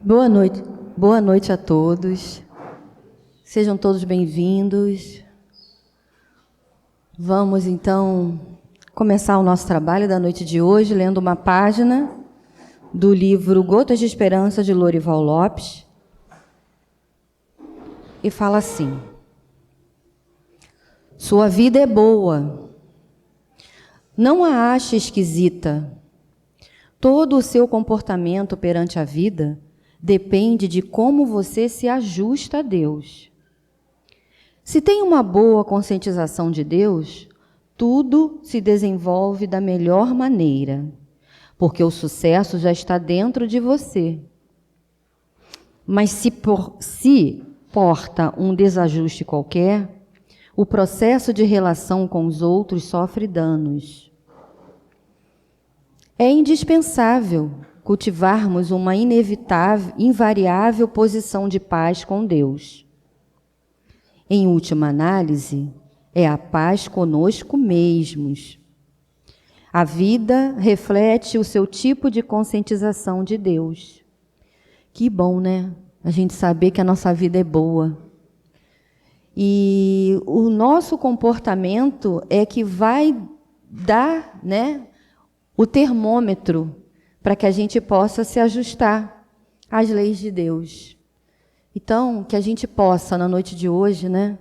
Boa noite a todos. Sejam todos bem-vindos. Vamos, então, começar o nosso trabalho da noite de hoje, lendo uma página do livro Gotas de Esperança, de Lorival Lopes. E fala assim: sua vida é boa. Não a ache esquisita. Todo o seu comportamento perante a vida depende de como você se ajusta a Deus. Se tem uma boa conscientização de Deus, tudo se desenvolve da melhor maneira, porque o sucesso já está dentro de você. Mas se porta um desajuste qualquer, o processo de relação com os outros sofre danos. É indispensável cultivarmos uma invariável posição de paz com Deus. Em última análise, é a paz conosco mesmos. A vida reflete o seu tipo de conscientização de Deus. Que bom, né? A gente saber que a nossa vida é boa. E o nosso comportamento é que vai dar, né, o termômetro para que a gente possa se ajustar às leis de Deus. Então, que a gente possa, na noite de hoje, né,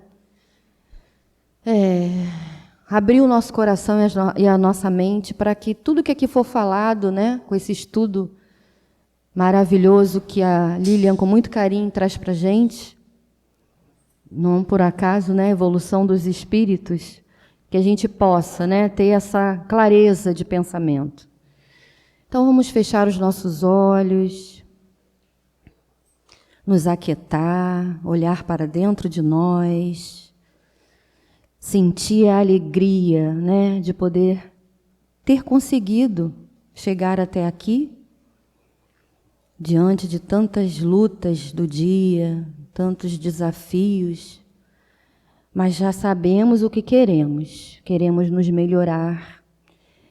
abrir o nosso coração e a nossa mente para que tudo que aqui for falado, né, com esse estudo maravilhoso que a Lilian, com muito carinho, traz para a gente, não por acaso, né, evolução dos espíritos, que a gente possa, né, ter essa clareza de pensamento. Então, vamos fechar os nossos olhos, nos aquietar, olhar para dentro de nós, sentir a alegria, né, de poder ter conseguido chegar até aqui, diante de tantas lutas do dia, tantos desafios, mas já sabemos o que queremos. Queremos nos melhorar,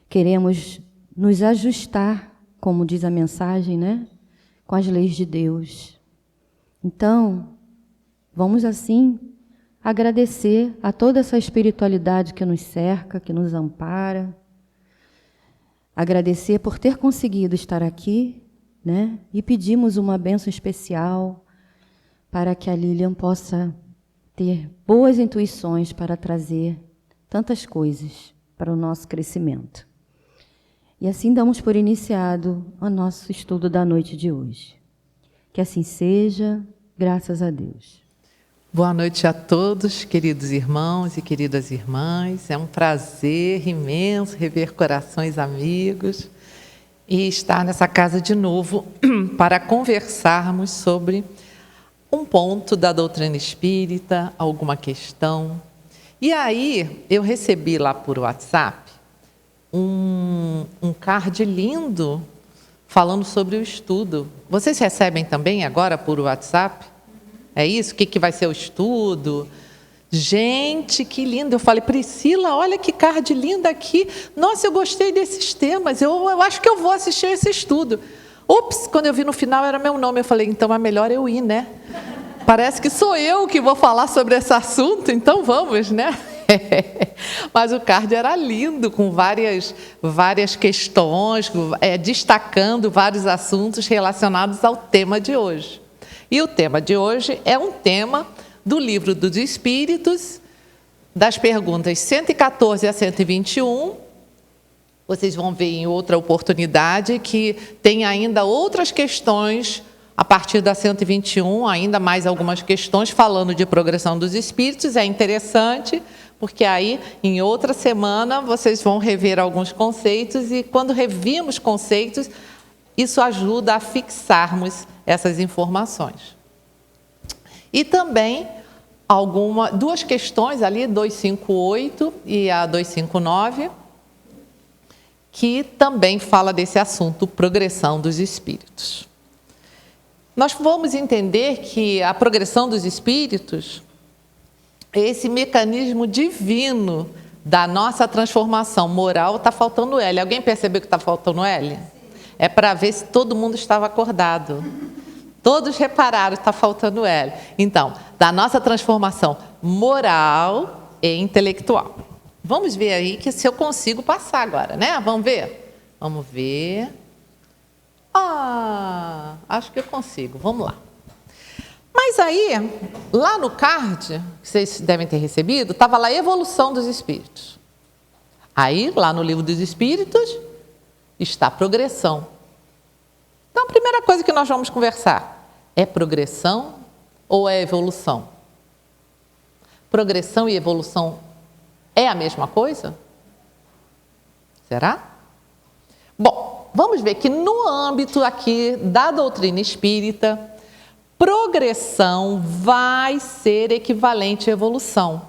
queremos nos ajustar, como diz a mensagem, né, com as leis de Deus. Então, vamos assim agradecer a toda essa espiritualidade que nos cerca, que nos ampara. Agradecer por ter conseguido estar aqui, né, e pedimos uma bênção especial para que a Lilian possa ter boas intuições para trazer tantas coisas para o nosso crescimento. E assim damos por iniciado o nosso estudo da noite de hoje. Que assim seja, graças a Deus. Boa noite a todos, queridos irmãos e queridas irmãs. É um prazer imenso rever corações amigos e estar nessa casa de novo para conversarmos sobre um ponto da doutrina espírita, alguma questão. E aí, eu recebi lá por WhatsApp um card lindo falando sobre o estudo. Vocês recebem também agora por WhatsApp? É isso? O que vai ser o estudo? Gente, que lindo! Eu falei, Priscila, olha que card linda aqui. Nossa, eu gostei desses temas. Eu acho que eu vou assistir esse estudo. Ups, quando eu vi no final era meu nome. Eu falei, então é melhor eu ir, né? Parece que sou eu que vou falar sobre esse assunto, então vamos, né? Mas o card era lindo, com várias questões, destacando vários assuntos relacionados ao tema de hoje. E o tema de hoje é um tema do Livro dos Espíritos, das perguntas 114 a 121. Vocês vão ver em outra oportunidade que tem ainda outras questões a partir da 121, ainda mais algumas questões falando de progressão dos espíritos. É interessante, porque aí, em outra semana, vocês vão rever alguns conceitos e, quando revimos conceitos, isso ajuda a fixarmos essas informações. E também duas questões ali, 258 e a 259, que também fala desse assunto, progressão dos espíritos. Nós vamos entender que a progressão dos espíritos é esse mecanismo divino da nossa transformação moral. Está faltando L. Alguém percebeu que está faltando L? É para ver se todo mundo estava acordado. Todos repararam, está faltando L. Então, da nossa transformação moral e intelectual. Vamos ver aí que se eu consigo passar agora, né? Vamos ver? Vamos ver. Acho que eu consigo. Vamos lá. Mas aí, lá no card, que vocês devem ter recebido, estava lá a evolução dos espíritos. Aí, lá no livro dos espíritos, está a progressão. Então, a primeira coisa que nós vamos conversar é progressão ou é evolução? Progressão e evolução é a mesma coisa? Será? Bom, vamos ver que no âmbito aqui da doutrina espírita, progressão vai ser equivalente à evolução,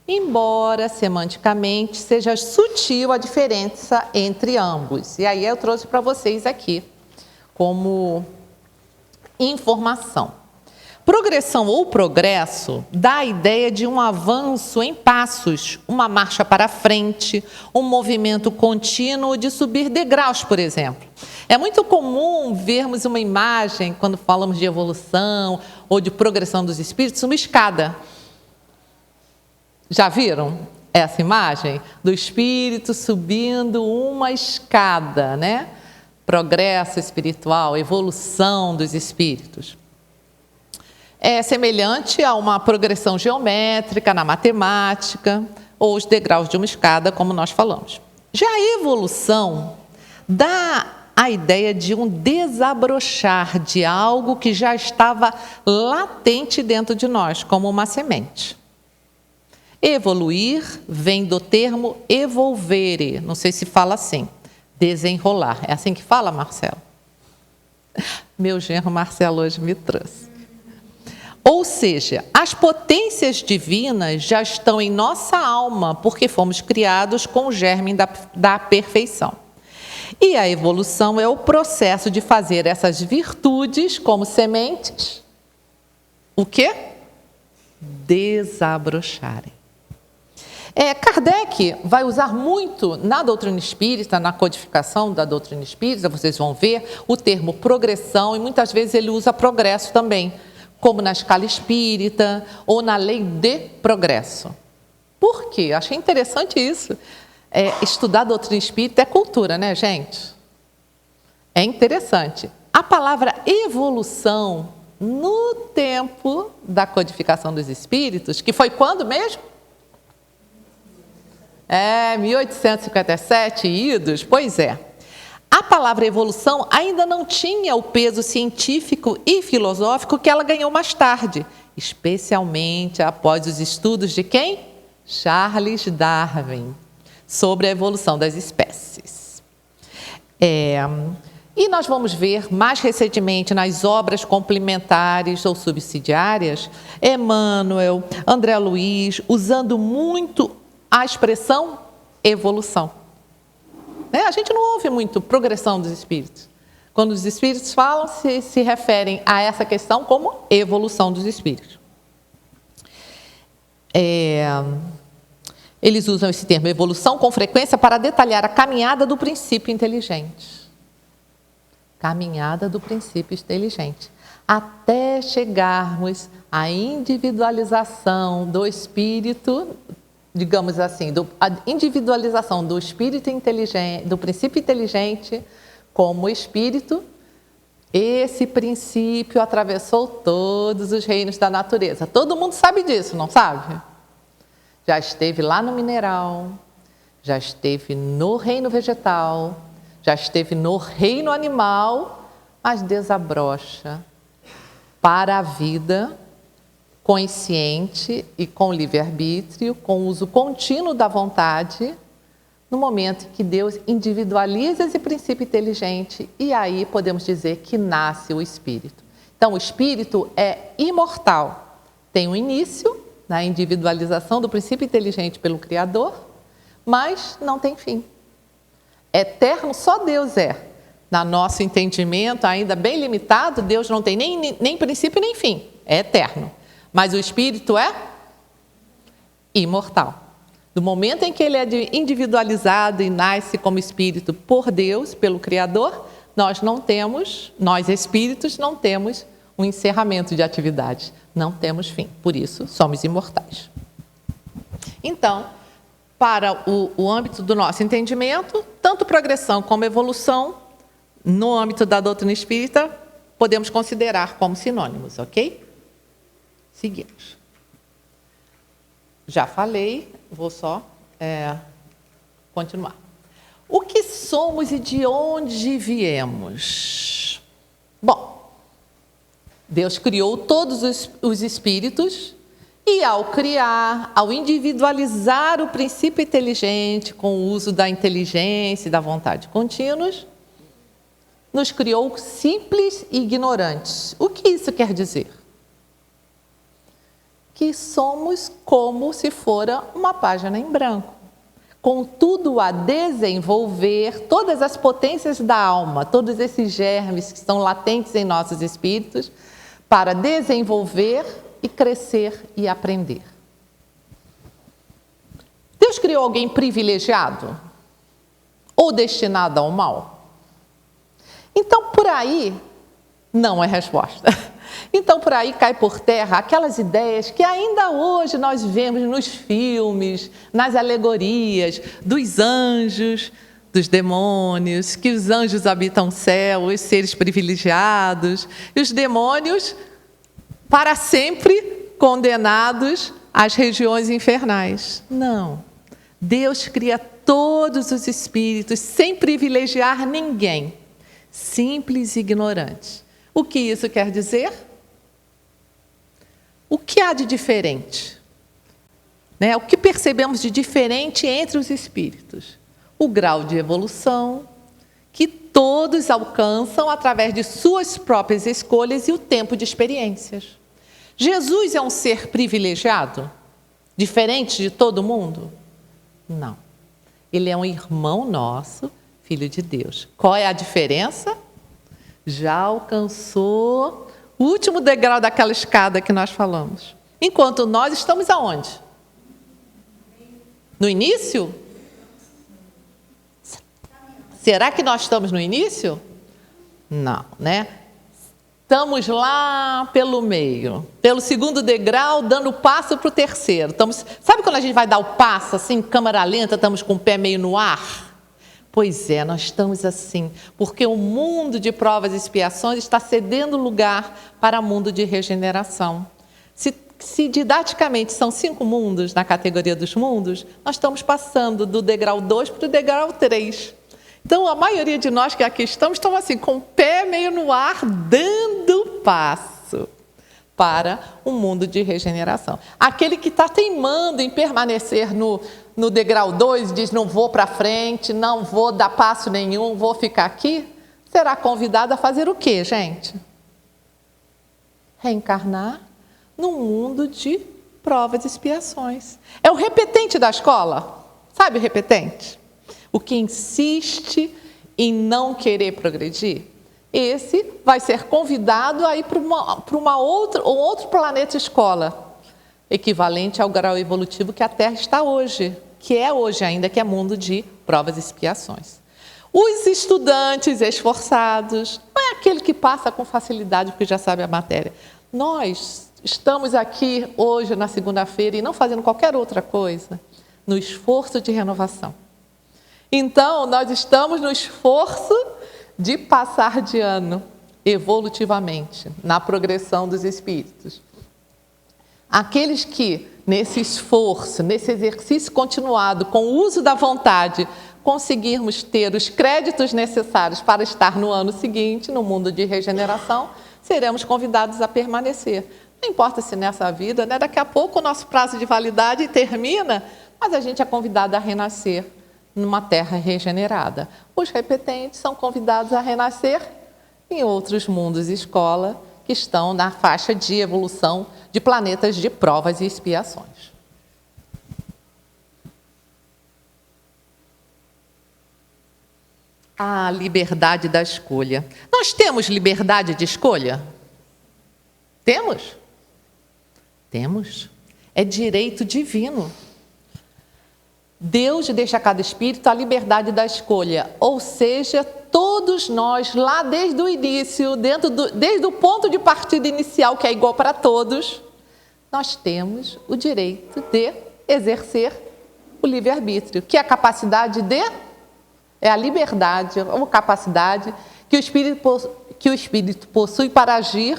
embora semanticamente seja sutil a diferença entre ambos. E aí eu trouxe para vocês aqui como informação. Progressão ou progresso dá a ideia de um avanço em passos, uma marcha para frente, um movimento contínuo de subir degraus, por exemplo. É muito comum vermos uma imagem, quando falamos de evolução ou de progressão dos espíritos, uma escada. Já viram essa imagem? Do espírito subindo uma escada, né? Progresso espiritual, evolução dos espíritos. É semelhante a uma progressão geométrica na matemática ou os degraus de uma escada, como nós falamos. Já a evolução dá a ideia de um desabrochar de algo que já estava latente dentro de nós, como uma semente. Evoluir vem do termo evolvere, não sei se fala assim, desenrolar. É assim que fala, Marcelo? Meu genro Marcelo hoje me trouxe. Ou seja, as potências divinas já estão em nossa alma, porque fomos criados com o germe da perfeição. E a evolução é o processo de fazer essas virtudes como sementes, o quê? Desabrocharem. Kardec vai usar muito na doutrina espírita, na codificação da doutrina espírita, vocês vão ver o termo progressão, e muitas vezes ele usa progresso também, como na escala espírita ou na lei de progresso. Por quê? Achei interessante isso. Estudar a doutrina espírita é cultura, né, gente? É interessante. A palavra evolução, no tempo da codificação dos espíritos, que foi quando mesmo? 1857, idos? Pois é. A palavra evolução ainda não tinha o peso científico e filosófico que ela ganhou mais tarde, especialmente após os estudos de quem? Charles Darwin, sobre a evolução das espécies. E nós vamos ver mais recentemente nas obras complementares ou subsidiárias, Emmanuel, André Luiz, usando muito a expressão evolução. A gente não ouve muito progressão dos espíritos. Quando os espíritos falam, se referem a essa questão como evolução dos espíritos. Eles usam esse termo evolução com frequência para detalhar a caminhada do princípio inteligente. Caminhada do princípio inteligente. Até chegarmos à individualização do espírito, digamos assim, a individualização do espírito inteligente, do princípio inteligente como espírito. Esse princípio atravessou todos os reinos da natureza. Todo mundo sabe disso, não sabe? Já esteve lá no mineral, já esteve no reino vegetal, já esteve no reino animal, mas desabrocha para a vida consciente e com livre-arbítrio, com uso contínuo da vontade, no momento em que Deus individualiza esse princípio inteligente, e aí podemos dizer que nasce o espírito. Então, o espírito é imortal, tem um início na individualização do princípio inteligente pelo Criador, mas não tem fim. Eterno só Deus é. No nosso entendimento, ainda bem limitado, Deus não tem nem princípio nem fim, é eterno. Mas o espírito é imortal. Do momento em que ele é individualizado e nasce como espírito por Deus, pelo Criador, nós espíritos não temos um encerramento de atividades. Não temos fim, por isso somos imortais. Então, para o âmbito do nosso entendimento, tanto progressão como evolução, no âmbito da doutrina espírita, podemos considerar como sinônimos, ok? Seguimos. Já falei, vou só continuar. O que somos e de onde viemos? Bom, Deus criou todos os espíritos e, ao criar, ao individualizar o princípio inteligente com o uso da inteligência e da vontade contínuos, nos criou simples e ignorantes. O que isso quer dizer? Que somos como se fora uma página em branco, com tudo a desenvolver, todas as potências da alma, todos esses germes que estão latentes em nossos espíritos, para desenvolver e crescer e aprender. Deus criou alguém privilegiado ou destinado ao mal? Então, por aí, não é resposta. Então, por aí cai por terra aquelas ideias que ainda hoje nós vemos nos filmes, nas alegorias dos anjos, dos demônios, que os anjos habitam o céu, os seres privilegiados, e os demônios para sempre condenados às regiões infernais. Não. Deus cria todos os espíritos sem privilegiar ninguém, simples e ignorantes. O que isso quer dizer? O que há de diferente? O que percebemos de diferente entre os espíritos? O grau de evolução que todos alcançam através de suas próprias escolhas e o tempo de experiências. Jesus é um ser privilegiado? Diferente de todo mundo? Não. Ele é um irmão nosso, filho de Deus. Qual é a diferença? Já alcançou o último degrau daquela escada que nós falamos. Enquanto nós estamos aonde? No início? Será que nós estamos no início? Não, né? Estamos lá pelo meio, pelo segundo degrau, dando passo para o terceiro. Sabe quando a gente vai dar o passo, assim, câmera lenta, estamos com o pé meio no ar? Pois é, nós estamos assim, porque o mundo de provas e expiações está cedendo lugar para o mundo de regeneração. Se didaticamente são 5 mundos na categoria dos mundos, nós estamos passando do degrau 2 para o degrau 3. Então, a maioria de nós que aqui estamos assim, com o pé meio no ar, dando passo para o mundo de regeneração. Aquele que está teimando em permanecer no degrau 2, diz, não vou para frente, não vou dar passo nenhum, vou ficar aqui, será convidado a fazer o quê, gente? Reencarnar num mundo de provas e expiações. É o repetente da escola, sabe o repetente? O que insiste em não querer progredir, esse vai ser convidado a ir para outro planeta escola, equivalente ao grau evolutivo que a Terra está hoje, que é hoje ainda, que é mundo de provas e expiações. Os estudantes esforçados, não é aquele que passa com facilidade porque já sabe a matéria. Nós estamos aqui hoje, na segunda-feira, e não fazendo qualquer outra coisa, no esforço de renovação. Então, nós estamos no esforço de passar de ano, evolutivamente, na progressão dos espíritos. Aqueles que, nesse esforço, nesse exercício continuado, com o uso da vontade, conseguirmos ter os créditos necessários para estar no ano seguinte, no mundo de regeneração, seremos convidados a permanecer. Não importa se nessa vida, né? Daqui a pouco o nosso prazo de validade termina, mas a gente é convidado a renascer numa terra regenerada. Os repetentes são convidados a renascer em outros mundos e escola que estão na faixa de evolução de planetas de provas e expiações. A liberdade da escolha. Nós temos liberdade de escolha? Temos? Temos. É direito divino. Deus deixa a cada espírito a liberdade da escolha, ou seja, todos nós, lá desde o início, desde o ponto de partida inicial, que é igual para todos, nós temos o direito de exercer o livre-arbítrio, que é a capacidade é a liberdade, ou capacidade que o espírito possui para agir,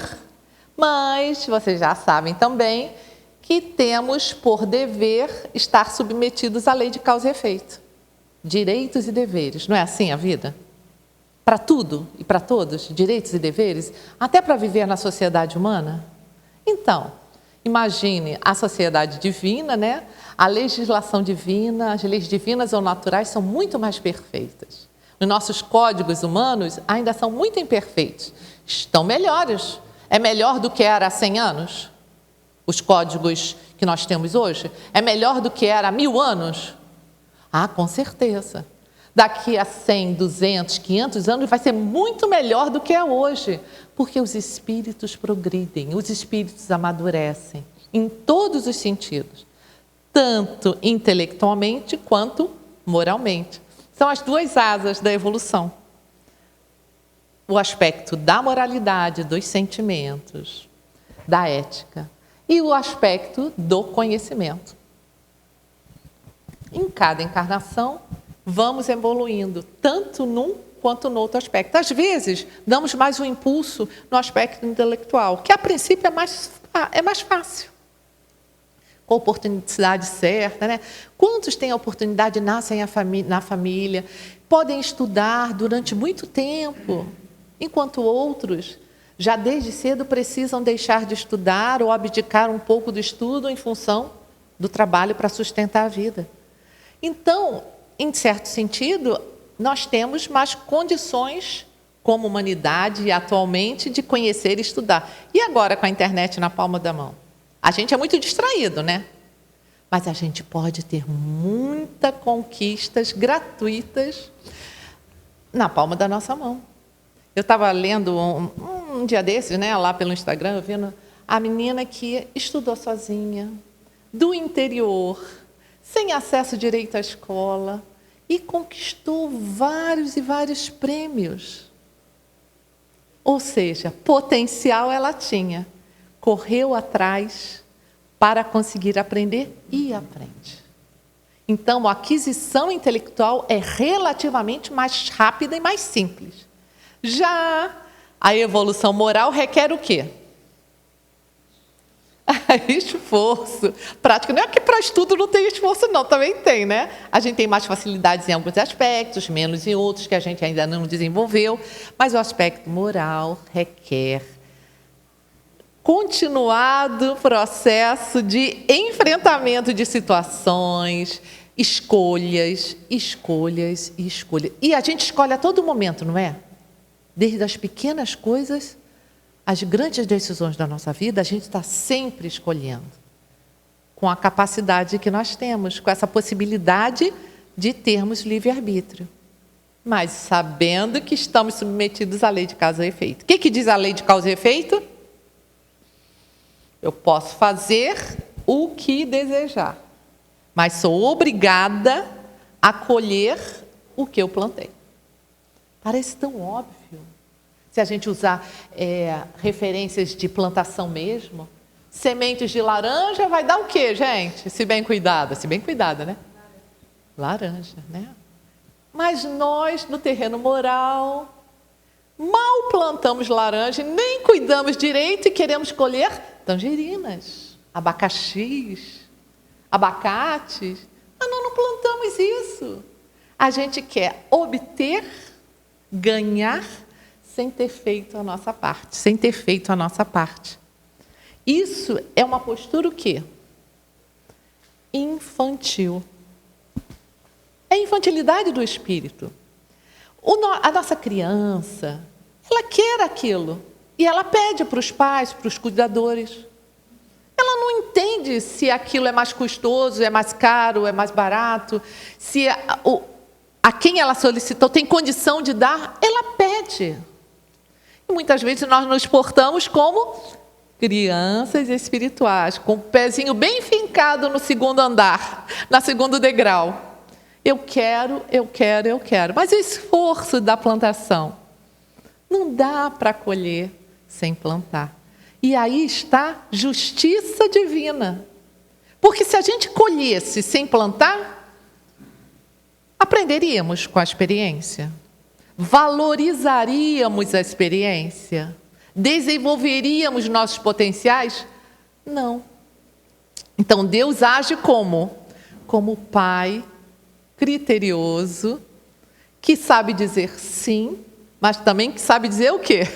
mas vocês já sabem também que temos por dever estar submetidos à lei de causa e efeito. Direitos e deveres, não é assim a vida? Para tudo e para todos, direitos e deveres, até para viver na sociedade humana. Então, imagine a sociedade divina, né? A legislação divina, as leis divinas ou naturais são muito mais perfeitas. Os nossos códigos humanos ainda são muito imperfeitos. Estão melhores. É melhor do que era há 100 anos? Os códigos que nós temos hoje? É melhor do que era há 1000 anos? Ah, com certeza. Daqui a 100, 200, 500 anos vai ser muito melhor do que é hoje, porque os espíritos progridem, os espíritos amadurecem, em todos os sentidos, tanto intelectualmente quanto moralmente. São as duas asas da evolução. O aspecto da moralidade, dos sentimentos, da ética, e o aspecto do conhecimento. Em cada encarnação, vamos evoluindo, tanto num quanto no outro aspecto. Às vezes, damos mais um impulso no aspecto intelectual, que a princípio é mais fácil. Com a oportunidade certa, né? Quantos têm a oportunidade, nascem na família, podem estudar durante muito tempo, enquanto outros, já desde cedo, precisam deixar de estudar ou abdicar um pouco do estudo em função do trabalho para sustentar a vida. Então, em certo sentido, nós temos mais condições, como humanidade, atualmente, de conhecer e estudar. E agora, com a internet na palma da mão? A gente é muito distraído, né? Mas a gente pode ter muitas conquistas gratuitas na palma da nossa mão. Eu estava lendo um dia desses, né, lá pelo Instagram, vendo a menina que estudou sozinha, do interior, sem acesso direito à escola, e conquistou vários e vários prêmios. Ou seja, potencial ela tinha. Correu atrás para conseguir aprender e aprende. Então, a aquisição intelectual é relativamente mais rápida e mais simples. Já a evolução moral requer o quê? Esforço, prática. Não é que para estudo não tem esforço, não, também tem, né? A gente tem mais facilidades em alguns aspectos, menos em outros que a gente ainda não desenvolveu, mas o aspecto moral requer continuado processo de enfrentamento de situações, escolhas. E a gente escolhe a todo momento, não é? Desde as pequenas coisas, as grandes decisões da nossa vida, a gente está sempre escolhendo. Com a capacidade que nós temos, com essa possibilidade de termos livre-arbítrio. Mas sabendo que estamos submetidos à lei de causa e efeito. O que diz a lei de causa e efeito? Eu posso fazer o que desejar, mas sou obrigada a colher o que eu plantei. Parece tão óbvio. Se a gente usar referências de plantação mesmo, sementes de laranja vai dar o quê, gente? Se bem cuidada, né? Laranja, né? Mas nós, no terreno moral, mal plantamos laranja, nem cuidamos direito e queremos colher tangerinas, abacaxis, abacates. Mas nós não plantamos isso. A gente quer obter, ganhar, sem ter feito a nossa parte. Isso é uma postura o quê? Infantil. É a infantilidade do espírito. A nossa criança, ela quer aquilo. E ela pede para os pais, para os cuidadores. Ela não entende se aquilo é mais custoso, é mais caro, é mais barato, se a quem ela solicitou tem condição de dar, ela pede. E muitas vezes nós nos portamos como crianças espirituais, com o pezinho bem fincado no segundo andar, no segundo degrau. Eu quero. Mas o esforço da plantação, não dá para colher sem plantar. E aí está justiça divina. Porque se a gente colhesse sem plantar, aprenderíamos com a experiência, valorizaríamos a experiência, desenvolveríamos nossos potenciais? Não. Então Deus age como? Como Pai criterioso, que sabe dizer sim, mas também que sabe dizer o quê?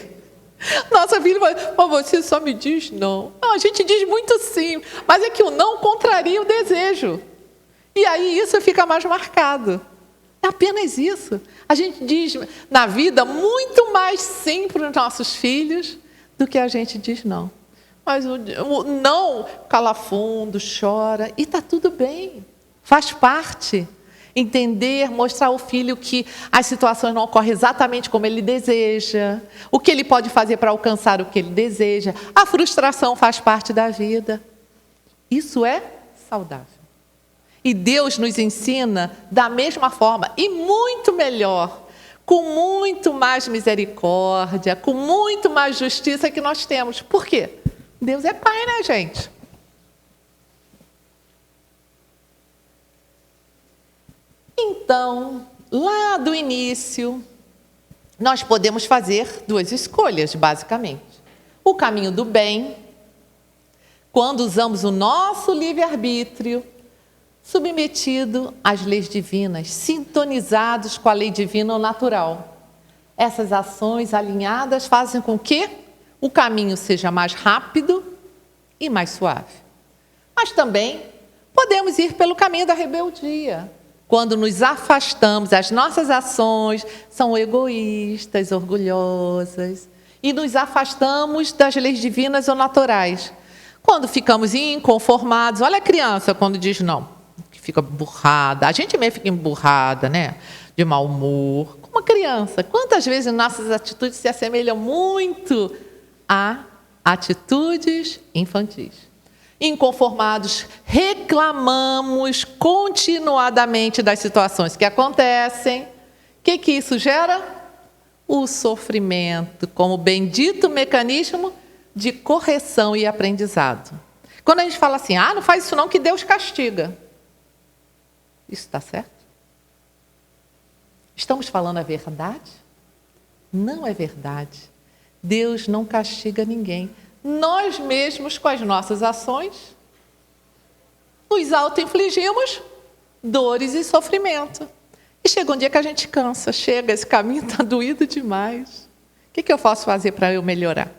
Nossa filha vai, mas você só me diz não. Não, a gente diz muito sim, mas é que o não contraria o desejo. E aí isso fica mais marcado. É apenas isso. A gente diz na vida muito mais sim para os nossos filhos do que a gente diz não. Mas o não cala fundo, chora, e está tudo bem. Faz parte. Entender, mostrar ao filho que as situações não ocorrem exatamente como ele deseja, o que ele pode fazer para alcançar o que ele deseja. A frustração faz parte da vida. Isso é saudável. E Deus nos ensina da mesma forma e muito melhor, com muito mais misericórdia, com muito mais justiça que nós temos. Por quê? Deus é Pai, né, gente? Então, lá do início, nós podemos fazer duas escolhas, basicamente. O caminho do bem, quando usamos o nosso livre-arbítrio, submetido às leis divinas, sintonizados com a lei divina ou natural. Essas ações alinhadas fazem com que o caminho seja mais rápido e mais suave. Mas também podemos ir pelo caminho da rebeldia. Quando nos afastamos, as nossas ações são egoístas, orgulhosas, e nos afastamos das leis divinas ou naturais. Quando ficamos inconformados, olha a criança quando diz não, que fica burrada, a gente mesmo fica emburrada, né? De mau humor, como criança. Quantas vezes nossas atitudes se assemelham muito a atitudes infantis? Inconformados, reclamamos continuadamente das situações que acontecem. O que isso gera? O sofrimento, como bendito mecanismo de correção e aprendizado. Quando a gente fala assim, não faz isso não que Deus castiga. Isso está certo? Estamos falando a verdade? Não é verdade. Deus não castiga ninguém. Nós mesmos, com as nossas ações, nos auto-infligimos dores e sofrimento. E chega um dia que a gente cansa, chega, esse caminho está doído demais. O que eu posso fazer para eu melhorar?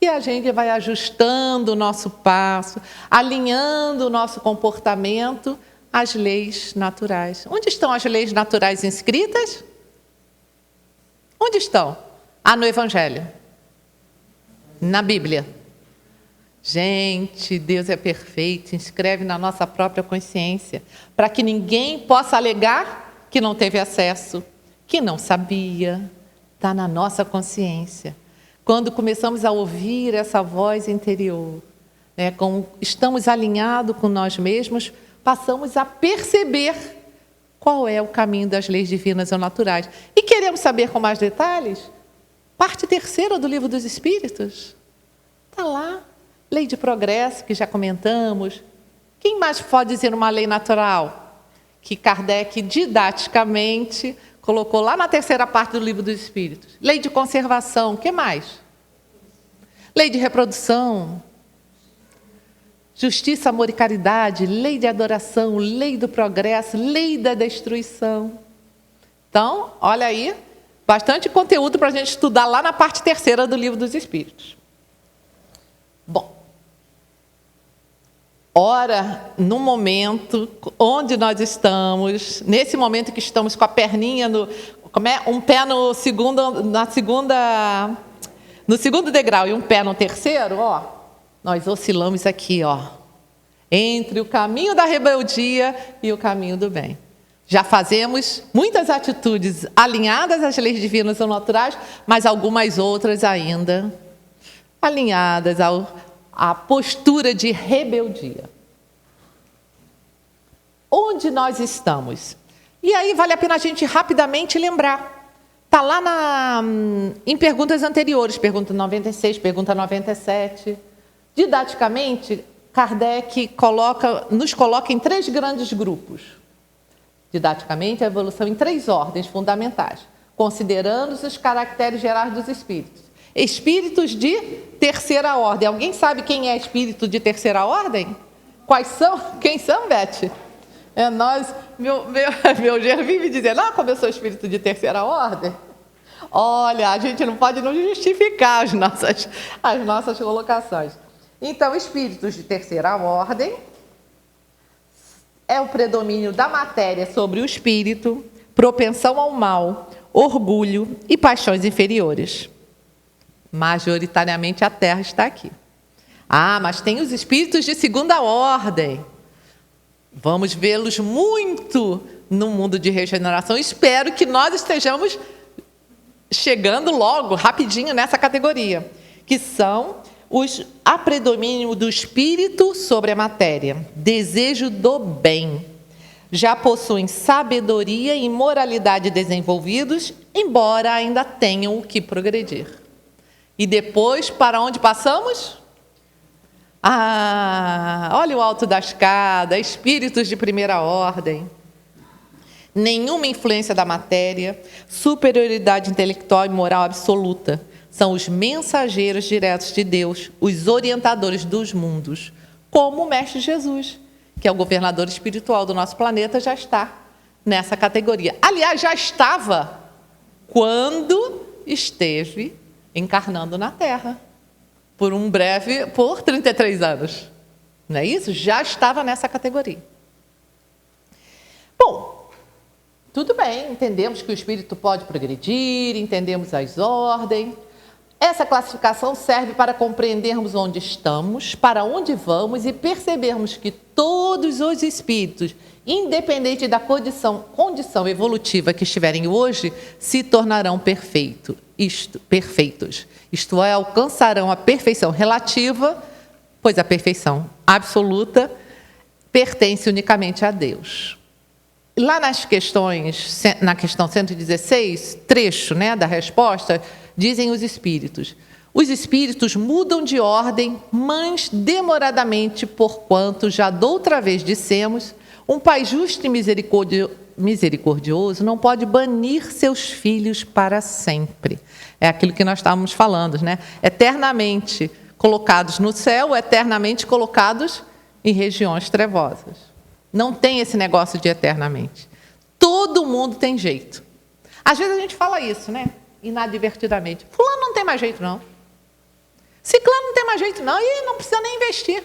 E a gente vai ajustando o nosso passo, alinhando o nosso comportamento às leis naturais. Onde estão as leis naturais inscritas? Onde estão? No Evangelho. Na Bíblia. Gente, Deus é perfeito, inscreve na nossa própria consciência, para que ninguém possa alegar que não teve acesso, que não sabia. Está na nossa consciência. Quando começamos a ouvir essa voz interior, como estamos alinhados com nós mesmos, passamos a perceber qual é o caminho das leis divinas ou naturais. E queremos saber com mais detalhes? Parte 3ª do Livro dos Espíritos. Está lá. Lei de progresso, que já comentamos. Quem mais pode dizer uma lei natural? Que Kardec didaticamente colocou lá na 3ª parte do Livro dos Espíritos. Lei de conservação, o que mais? Lei de reprodução. Justiça, amor e caridade. Lei de adoração, lei do progresso, lei da destruição. Então, olha aí, bastante conteúdo para a gente estudar lá na parte 3ª do Livro dos Espíritos. Bom, ora, no momento onde nós estamos, nesse momento que estamos com a perninha um pé no segundo degrau e um pé no terceiro, nós oscilamos aqui, entre o caminho da rebeldia e o caminho do bem. Já fazemos muitas atitudes alinhadas às leis divinas ou naturais, mas algumas outras ainda alinhadas à postura de rebeldia. Onde nós estamos? E aí vale a pena a gente rapidamente lembrar. Está lá em perguntas anteriores, pergunta 96, pergunta 97. Didaticamente, Kardec nos coloca em 3 grandes grupos. Didaticamente, a evolução em 3 ordens fundamentais, considerando os caracteres gerais dos espíritos. Espíritos de terceira ordem. Alguém sabe quem é espírito de terceira ordem? Quais são? Quem são, Beth? Meu genro vive dizendo, como eu sou espírito de terceira ordem. Olha, a gente não pode não justificar as nossas colocações. Então, espíritos de terceira ordem é o predomínio da matéria sobre o espírito, propensão ao mal, orgulho e paixões inferiores. Majoritariamente a Terra está aqui. Mas tem os espíritos de segunda ordem. Vamos vê-los muito no mundo de regeneração. Espero que nós estejamos chegando logo, rapidinho, nessa categoria, que são a predomínio do espírito sobre a matéria, desejo do bem. Já possuem sabedoria e moralidade desenvolvidos, embora ainda tenham o que progredir. E depois, para onde passamos? Olha o alto da escada, espíritos de primeira ordem. Nenhuma influência da matéria, superioridade intelectual e moral absoluta. São os mensageiros diretos de Deus, os orientadores dos mundos, como o Mestre Jesus, que é o governador espiritual do nosso planeta, já está nessa categoria. Aliás, já estava quando esteve encarnando na Terra, por 33 anos. Não é isso? Já estava nessa categoria. Bom, tudo bem, entendemos que o espírito pode progredir, entendemos as ordens. Essa classificação serve para compreendermos onde estamos, para onde vamos e percebermos que todos os espíritos, independente da condição evolutiva que estiverem hoje, se tornarão perfeitos. Isto é, alcançarão a perfeição relativa, pois a perfeição absoluta pertence unicamente a Deus. Lá na questão 116, trecho, da resposta, dizem os espíritos mudam de ordem, mas demoradamente, porquanto já doutra vez dissemos, um Pai justo e misericordioso não pode banir seus filhos para sempre. É aquilo que nós estávamos falando, eternamente colocados no céu, eternamente colocados em regiões trevosas. Não tem esse negócio de eternamente. Todo mundo tem jeito. Às vezes a gente fala isso, inadvertidamente. Fulano não tem mais jeito, não. Ciclano não tem mais jeito, não. E não precisa nem investir.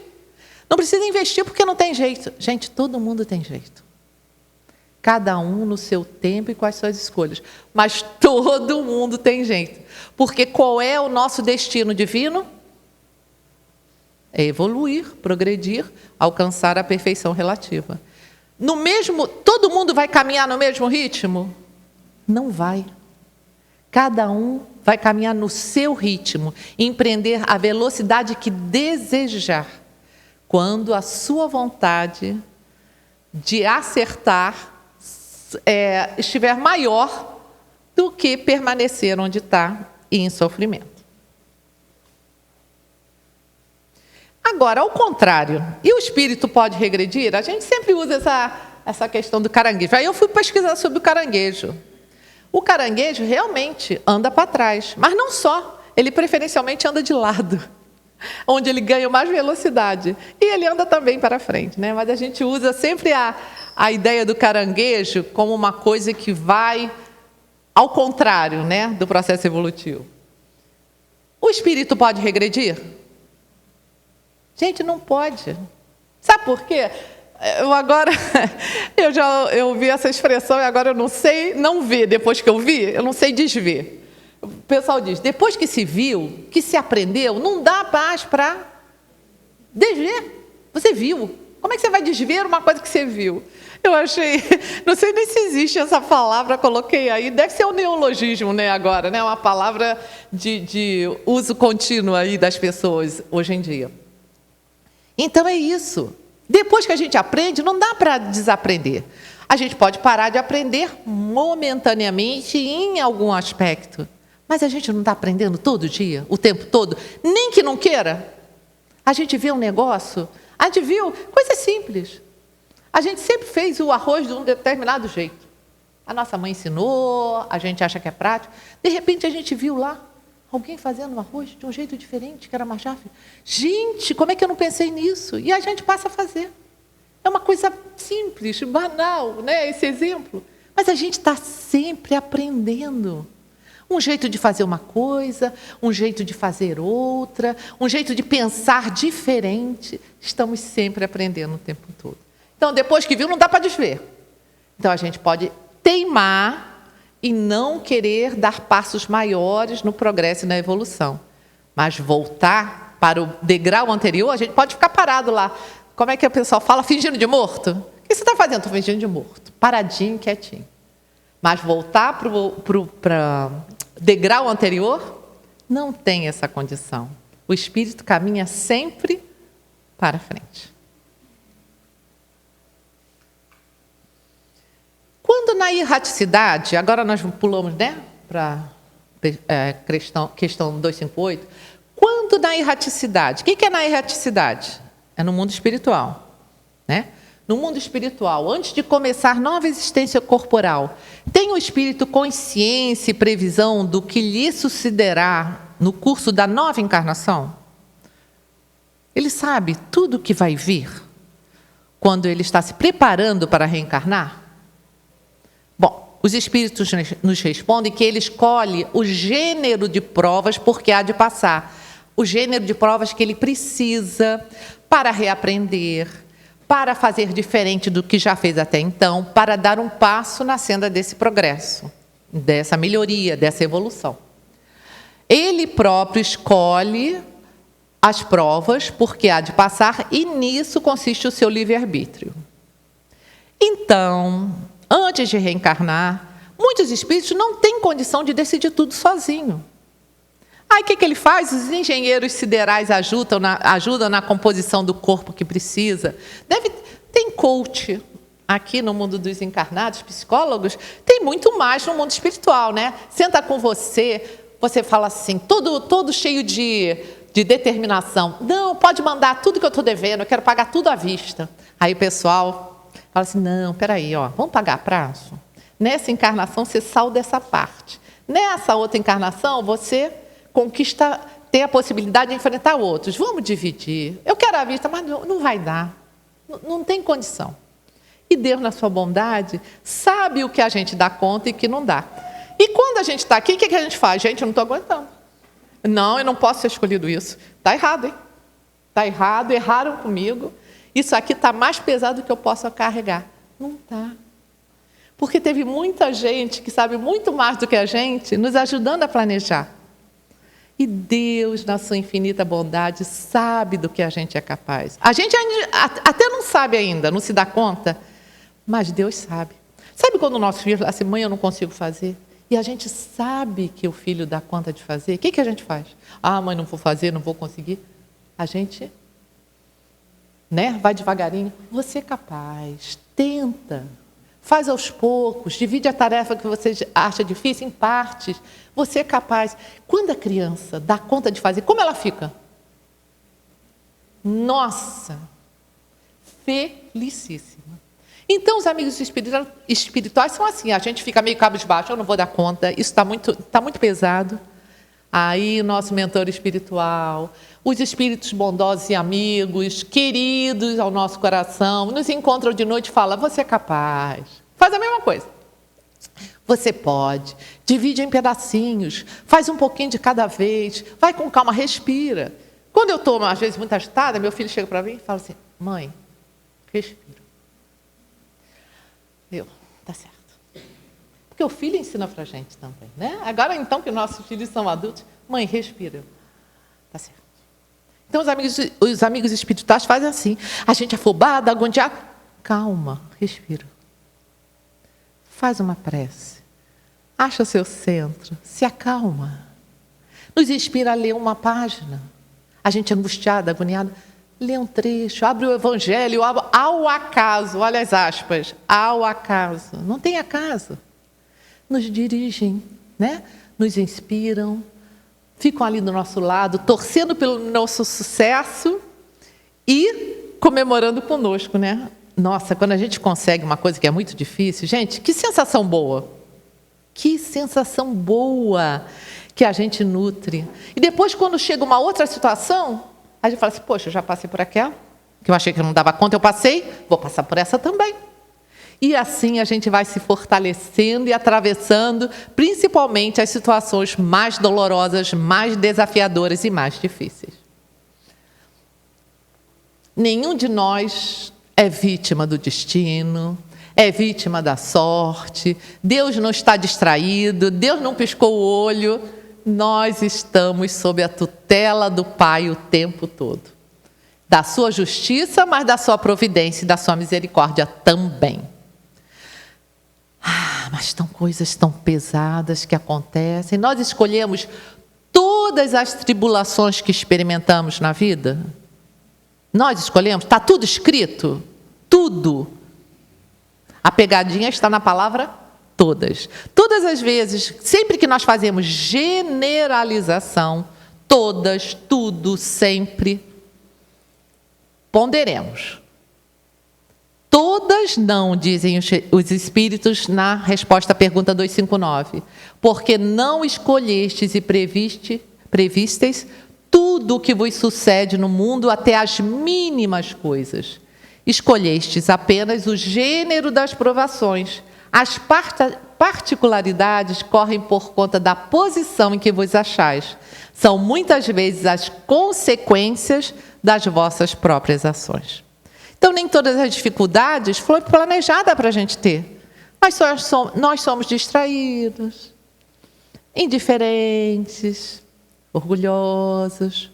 Não precisa investir porque não tem jeito. Gente, todo mundo tem jeito. Cada um no seu tempo e com as suas escolhas. Mas todo mundo tem jeito. Porque qual é o nosso destino divino? É evoluir, progredir, alcançar a perfeição relativa. Todo mundo vai caminhar no mesmo ritmo? Não vai. Cada um vai caminhar no seu ritmo, empreender a velocidade que desejar, quando a sua vontade de acertar estiver maior do que permanecer onde está e em sofrimento. Agora, ao contrário, e o espírito pode regredir? A gente sempre usa essa questão do caranguejo. Aí eu fui pesquisar sobre o caranguejo. O caranguejo realmente anda para trás, mas não só, ele preferencialmente anda de lado, onde ele ganha mais velocidade. E ele anda também para frente, Mas a gente usa sempre a ideia do caranguejo como uma coisa que vai ao contrário, do processo evolutivo. O espírito pode regredir? Gente, não pode. Sabe por quê? Eu ouvi essa expressão e agora eu não sei não ver. Depois que eu vi, eu não sei desver. O pessoal diz, depois que se viu, que se aprendeu, não dá mais para desver. Você viu. Como é que você vai desver uma coisa que você viu? Eu achei, não sei nem se existe essa palavra, coloquei aí, deve ser um neologismo, agora, uma palavra de uso contínuo aí das pessoas hoje em dia. Então é isso. Depois que a gente aprende, não dá para desaprender. A gente pode parar de aprender momentaneamente em algum aspecto. Mas a gente não está aprendendo todo dia, o tempo todo, nem que não queira. A gente vê um negócio, a gente viu coisas simples. A gente sempre fez o arroz de um determinado jeito. A nossa mãe ensinou, a gente acha que é prático. De repente a gente viu lá alguém fazendo um arroz de um jeito diferente, que era mais rápido. Gente, como é que eu não pensei nisso? E a gente passa a fazer. É uma coisa simples, banal, né? Esse exemplo. Mas a gente está sempre aprendendo. Um jeito de fazer uma coisa, um jeito de fazer outra, um jeito de pensar diferente. Estamos sempre aprendendo o tempo todo. Então, depois que viu, não dá para desver. Então, a gente pode teimar e não querer dar passos maiores no progresso e na evolução. Mas voltar para o degrau anterior, a gente pode ficar parado lá. Como é que o pessoal fala? Fingindo de morto? O que você está fazendo? Estou fingindo de morto. Paradinho, quietinho. Mas voltar para o degrau anterior, não tem essa condição. O espírito caminha sempre para frente. Quando na erraticidade, agora nós pulamos, né, para questão 258, quando na erraticidade, o que é na erraticidade? É no mundo espiritual, né? No mundo espiritual, antes de começar nova existência corporal, tem o espírito consciência e previsão do que lhe sucederá no curso da nova encarnação? Ele sabe tudo o que vai vir quando ele está se preparando para reencarnar? Bom, os espíritos nos respondem que ele escolhe o gênero de provas porque há de passar. O gênero de provas que ele precisa para reaprender, para fazer diferente do que já fez até então, para dar um passo na senda desse progresso, dessa melhoria, dessa evolução. Ele próprio escolhe as provas porque há de passar e nisso consiste o seu livre-arbítrio. Então, antes de reencarnar, muitos espíritos não têm condição de decidir tudo sozinho. Aí o que ele faz? Os engenheiros siderais ajudam na composição do corpo que precisa. Tem coach aqui no mundo dos encarnados, psicólogos, tem muito mais no mundo espiritual, né? Senta com você fala assim, todo cheio de determinação. Não, pode mandar tudo que eu estou devendo, eu quero pagar tudo à vista. Aí o pessoal fala assim, não, peraí, vamos pagar a prazo? Nessa encarnação você salda essa parte. Nessa outra encarnação você conquista, tem a possibilidade de enfrentar outros. Vamos dividir. Eu quero à vista, mas não vai dar. Não tem condição. E Deus, na sua bondade, sabe o que a gente dá conta e que não dá. E quando a gente está aqui, o que a gente faz? Gente, eu não estou aguentando. Não, eu não posso ter escolhido isso. Está errado, hein? Está errado, erraram comigo. Isso aqui está mais pesado do que eu possa carregar. Não está. Porque teve muita gente que sabe muito mais do que a gente, nos ajudando a planejar. E Deus, na sua infinita bondade, sabe do que a gente é capaz. A gente até não sabe ainda, não se dá conta, mas Deus sabe. Sabe quando o nosso filho fala assim, mãe, eu não consigo fazer? E a gente sabe que o filho dá conta de fazer. O que a gente faz? Ah, mãe, não vou fazer, não vou conseguir. A gente, né, vai devagarinho. Você é capaz, tenta. Faz aos poucos, divide a tarefa que você acha difícil em partes. Você é capaz. Quando a criança dá conta de fazer, como ela fica? Nossa, felicíssima. Então, os amigos espirituais são assim, a gente fica meio cabisbaixo, eu não vou dar conta, isso está muito pesado. Aí, o nosso mentor espiritual, os espíritos bondosos e amigos, queridos ao nosso coração, nos encontram de noite e falam, você é capaz. Faz a mesma coisa. Você pode. Divide em pedacinhos. Faz um pouquinho de cada vez. Vai com calma, respira. Quando eu estou, às vezes, muito agitada, meu filho chega para mim e fala assim, mãe, respira. Tá certo. Porque o filho ensina para a gente também, né? Agora, então, que nossos filhos são adultos, mãe, respira. Tá certo. Então, os amigos espirituais fazem assim. A gente afobada, agoniada. Calma, respira. Faz uma prece. Acha o seu centro. Se acalma. Nos inspira a ler uma página. A gente angustiada, agoniada. lê um trecho, abre o Evangelho, ao acaso, olha as aspas, ao acaso. Não tem acaso. Nos dirigem, né? Nos inspiram, ficam ali do nosso lado, torcendo pelo nosso sucesso e comemorando conosco, né? Nossa, quando a gente consegue uma coisa que é muito difícil, gente, que sensação boa! Que sensação boa que a gente nutre. E depois, quando chega uma outra situação, a gente fala assim, poxa, eu já passei por aquela, que eu achei que eu não dava conta, eu passei, vou passar por essa também. E assim a gente vai se fortalecendo e atravessando, principalmente as situações mais dolorosas, mais desafiadoras e mais difíceis. Nenhum de nós é vítima do destino, é vítima da sorte, Deus não está distraído, Deus não piscou o olho, nós estamos sob a tutela do Pai o tempo todo. Da sua justiça, mas da sua providência e da sua misericórdia também. Mas são coisas tão pesadas que acontecem. Nós escolhemos todas as tribulações que experimentamos na vida. Nós escolhemos, está tudo escrito, tudo. A pegadinha está na palavra todas. Todas as vezes, sempre que nós fazemos generalização, todas, tudo, sempre, ponderemos. Todas não, dizem os Espíritos na resposta à pergunta 259, porque não escolhestes e previstes tudo o que vos sucede no mundo, até as mínimas coisas. Escolhestes apenas o gênero das provações. As particularidades correm por conta da posição em que vos achais. São muitas vezes as consequências das vossas próprias ações. Então, nem todas as dificuldades foram planejadas para a gente ter. Mas nós somos distraídos, indiferentes, orgulhosos,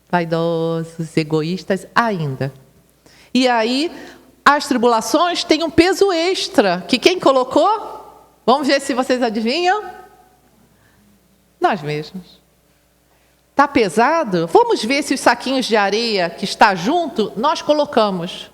vaidosos, egoístas ainda. E aí, as tribulações têm um peso extra, que quem colocou? Vamos ver se vocês adivinham? Nós mesmos. Está pesado? Vamos ver se os saquinhos de areia que está junto, nós colocamos.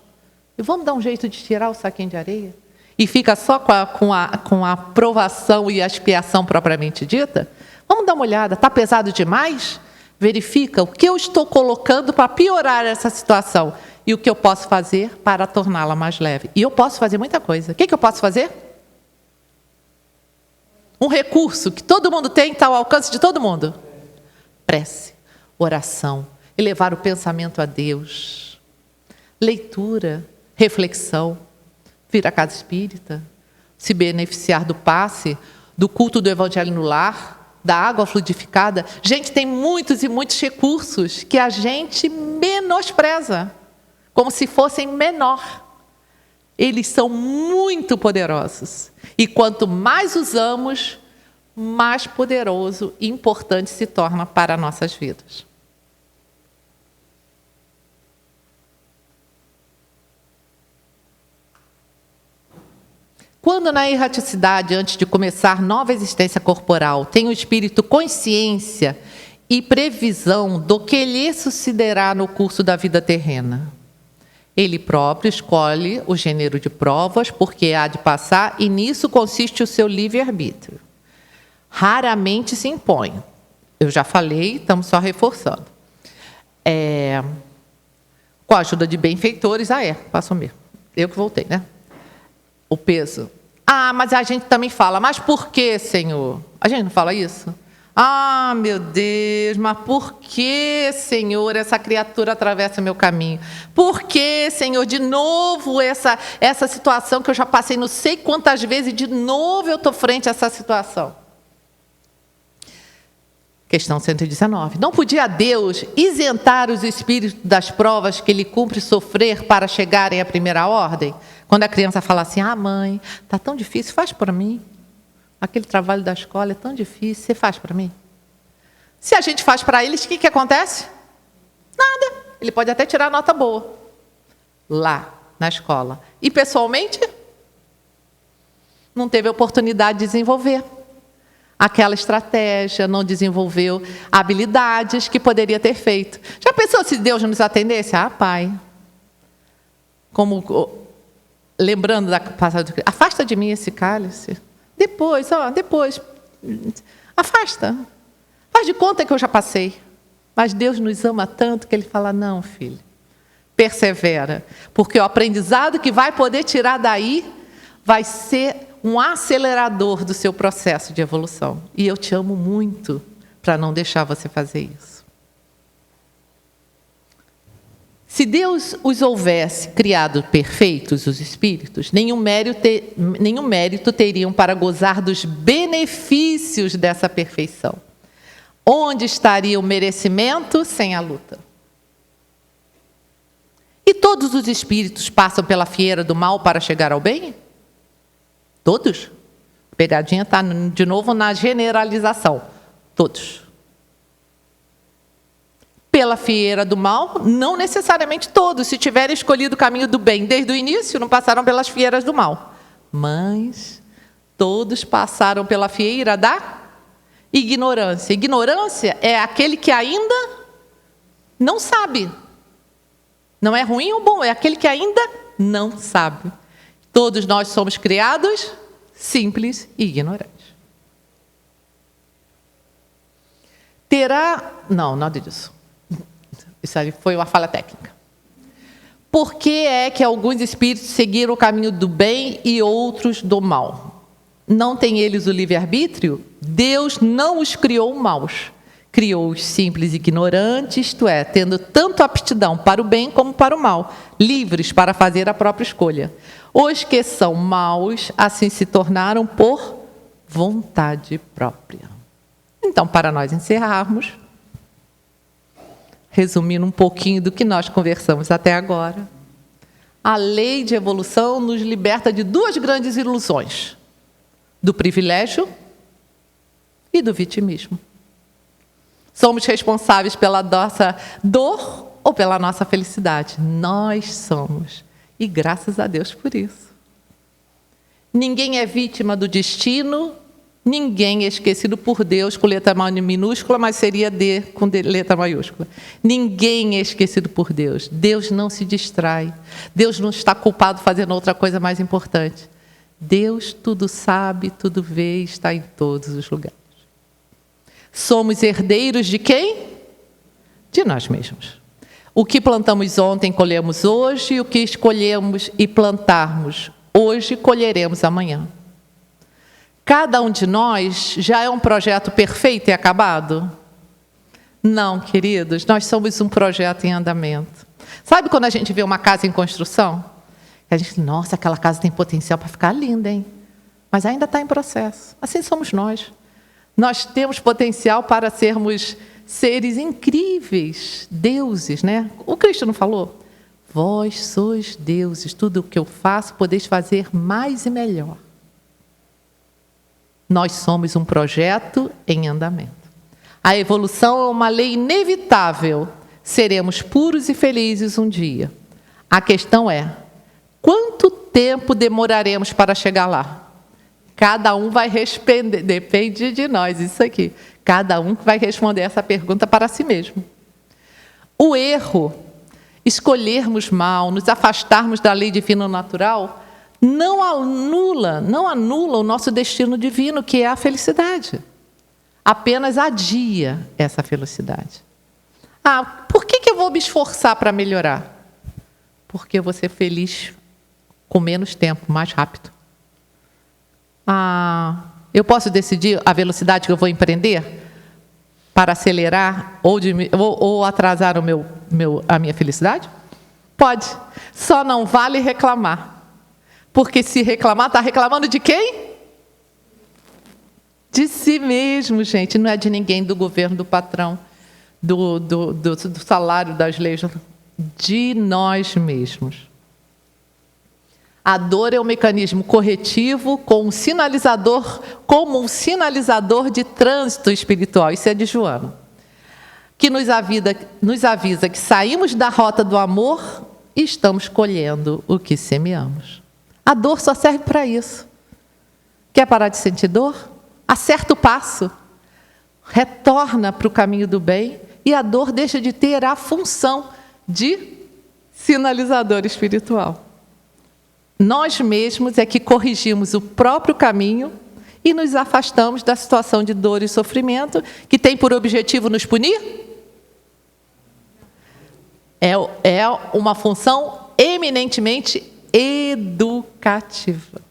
E vamos dar um jeito de tirar o saquinho de areia? E fica só com a provação e a expiação propriamente dita? Vamos dar uma olhada, está pesado demais? Verifica o que eu estou colocando para piorar essa situação e o que eu posso fazer para torná-la mais leve. E eu posso fazer muita coisa. O que eu posso fazer? Um recurso que todo mundo tem, está ao alcance de todo mundo. Prece, oração, elevar o pensamento a Deus, leitura, reflexão, vir à casa espírita, se beneficiar do passe, do culto do Evangelho no lar, da água fluidificada. Gente, tem muitos e muitos recursos que a gente menospreza, como se fossem menor. Eles são muito poderosos. E quanto mais usamos, mais poderoso e importante se torna para nossas vidas. Quando na erraticidade, antes de começar nova existência corporal, tem o espírito consciência e previsão do que lhe sucederá no curso da vida terrena. Ele próprio escolhe o gênero de provas, porque há de passar, e nisso consiste o seu livre-arbítrio. Raramente se impõe. Eu já falei, estamos só reforçando. Com a ajuda de benfeitores, passou mesmo. Eu que voltei, né? O peso. Mas a gente também fala, mas por que, Senhor? A gente não fala isso? Meu Deus, mas por que, Senhor, essa criatura atravessa meu caminho? Por que, Senhor, de novo essa situação que eu já passei não sei quantas vezes, de novo eu estou frente a essa situação? Questão 119. Não podia Deus isentar os espíritos das provas que lhe cumpre sofrer para chegarem à primeira ordem? Quando a criança fala assim, mãe, está tão difícil, faz para mim. Aquele trabalho da escola é tão difícil, você faz para mim? Se a gente faz para eles, o que acontece? Nada. Ele pode até tirar nota boa. Lá, na escola. E pessoalmente, não teve oportunidade de desenvolver. aquela estratégia, não desenvolveu habilidades que poderia ter feito. Já pensou se Deus nos atendesse? Ah, Pai, como lembrando da passagem, afasta de mim esse cálice. Depois, afasta. Faz de conta que eu já passei. Mas Deus nos ama tanto que Ele fala, não, filho, persevera. Porque o aprendizado que vai poder tirar daí vai ser um acelerador do seu processo de evolução. E eu te amo muito para não deixar você fazer isso. Se Deus os houvesse criado perfeitos, os espíritos, nenhum mérito teriam para gozar dos benefícios dessa perfeição. Onde estaria o merecimento sem a luta? E todos os espíritos passam pela fieira do mal para chegar ao bem? Todos? A pegadinha está de novo na generalização. Todos. Pela fieira do mal, não necessariamente todos. Se tiverem escolhido o caminho do bem desde o início, não passaram pelas fieiras do mal. Mas todos passaram pela fieira da ignorância. Ignorância é aquele que ainda não sabe. Não é ruim ou bom, é aquele que ainda não sabe. Todos nós somos criados simples e ignorantes. Não, nada disso. Isso aí foi uma falha técnica. Por que é que alguns espíritos seguiram o caminho do bem e outros do mal? Não têm eles o livre-arbítrio? Deus não os criou maus. Criou-os simples e ignorantes, isto é, tendo tanto aptidão para o bem como para o mal, livres para fazer a própria escolha. Os que são maus, assim se tornaram por vontade própria. Então, para nós encerrarmos, resumindo um pouquinho do que nós conversamos até agora, a lei de evolução nos liberta de duas grandes ilusões: do privilégio e do vitimismo. Somos responsáveis pela nossa dor ou pela nossa felicidade. Nós somos. E graças a Deus por isso. Ninguém é vítima do destino, ninguém é esquecido por Deus com letra minúscula, mas seria D com letra maiúscula. Ninguém é esquecido por Deus. Deus não se distrai. Deus não está culpado fazendo outra coisa mais importante. Deus tudo sabe, tudo vê e está em todos os lugares. Somos herdeiros de quem? De nós mesmos. O que plantamos ontem, colhemos hoje, e o que escolhemos e plantarmos hoje, colheremos amanhã. Cada um de nós já é um projeto perfeito e acabado? Não, queridos, nós somos um projeto em andamento. Sabe quando a gente vê uma casa em construção? A gente, nossa, aquela casa tem potencial para ficar linda, hein? Mas ainda está em processo. Assim somos nós. Nós temos potencial para sermos seres incríveis, deuses, né? O Cristo não falou? Vós sois deuses, tudo o que eu faço podeis fazer mais e melhor. Nós somos um projeto em andamento. A evolução é uma lei inevitável. Seremos puros e felizes um dia. A questão é, quanto tempo demoraremos para chegar lá? Cada um vai responder, depende de nós, isso aqui. Cada um vai responder essa pergunta para si mesmo. O erro, escolhermos mal, nos afastarmos da lei divina natural, não anula o nosso destino divino, que é a felicidade. Apenas adia essa felicidade. Ah, por que eu vou me esforçar para melhorar? Porque eu vou ser feliz com menos tempo, mais rápido. Eu posso decidir a velocidade que eu vou empreender para acelerar ou atrasar a minha felicidade? Pode. Só não vale reclamar. Porque se reclamar, está reclamando de quem? De si mesmo, gente. Não é de ninguém, do governo, do patrão, do salário, das leis. De nós mesmos. A dor é um mecanismo corretivo como um sinalizador de trânsito espiritual. Isso é de Joana. Que nos avisa que saímos da rota do amor e estamos colhendo o que semeamos. A dor só serve para isso. Quer parar de sentir dor? acerta o passo, retorna para o caminho do bem e a dor deixa de ter a função de sinalizador espiritual. Nós mesmos é que corrigimos o próprio caminho e nos afastamos da situação de dor e sofrimento que tem por objetivo nos punir. É uma função eminentemente educativa.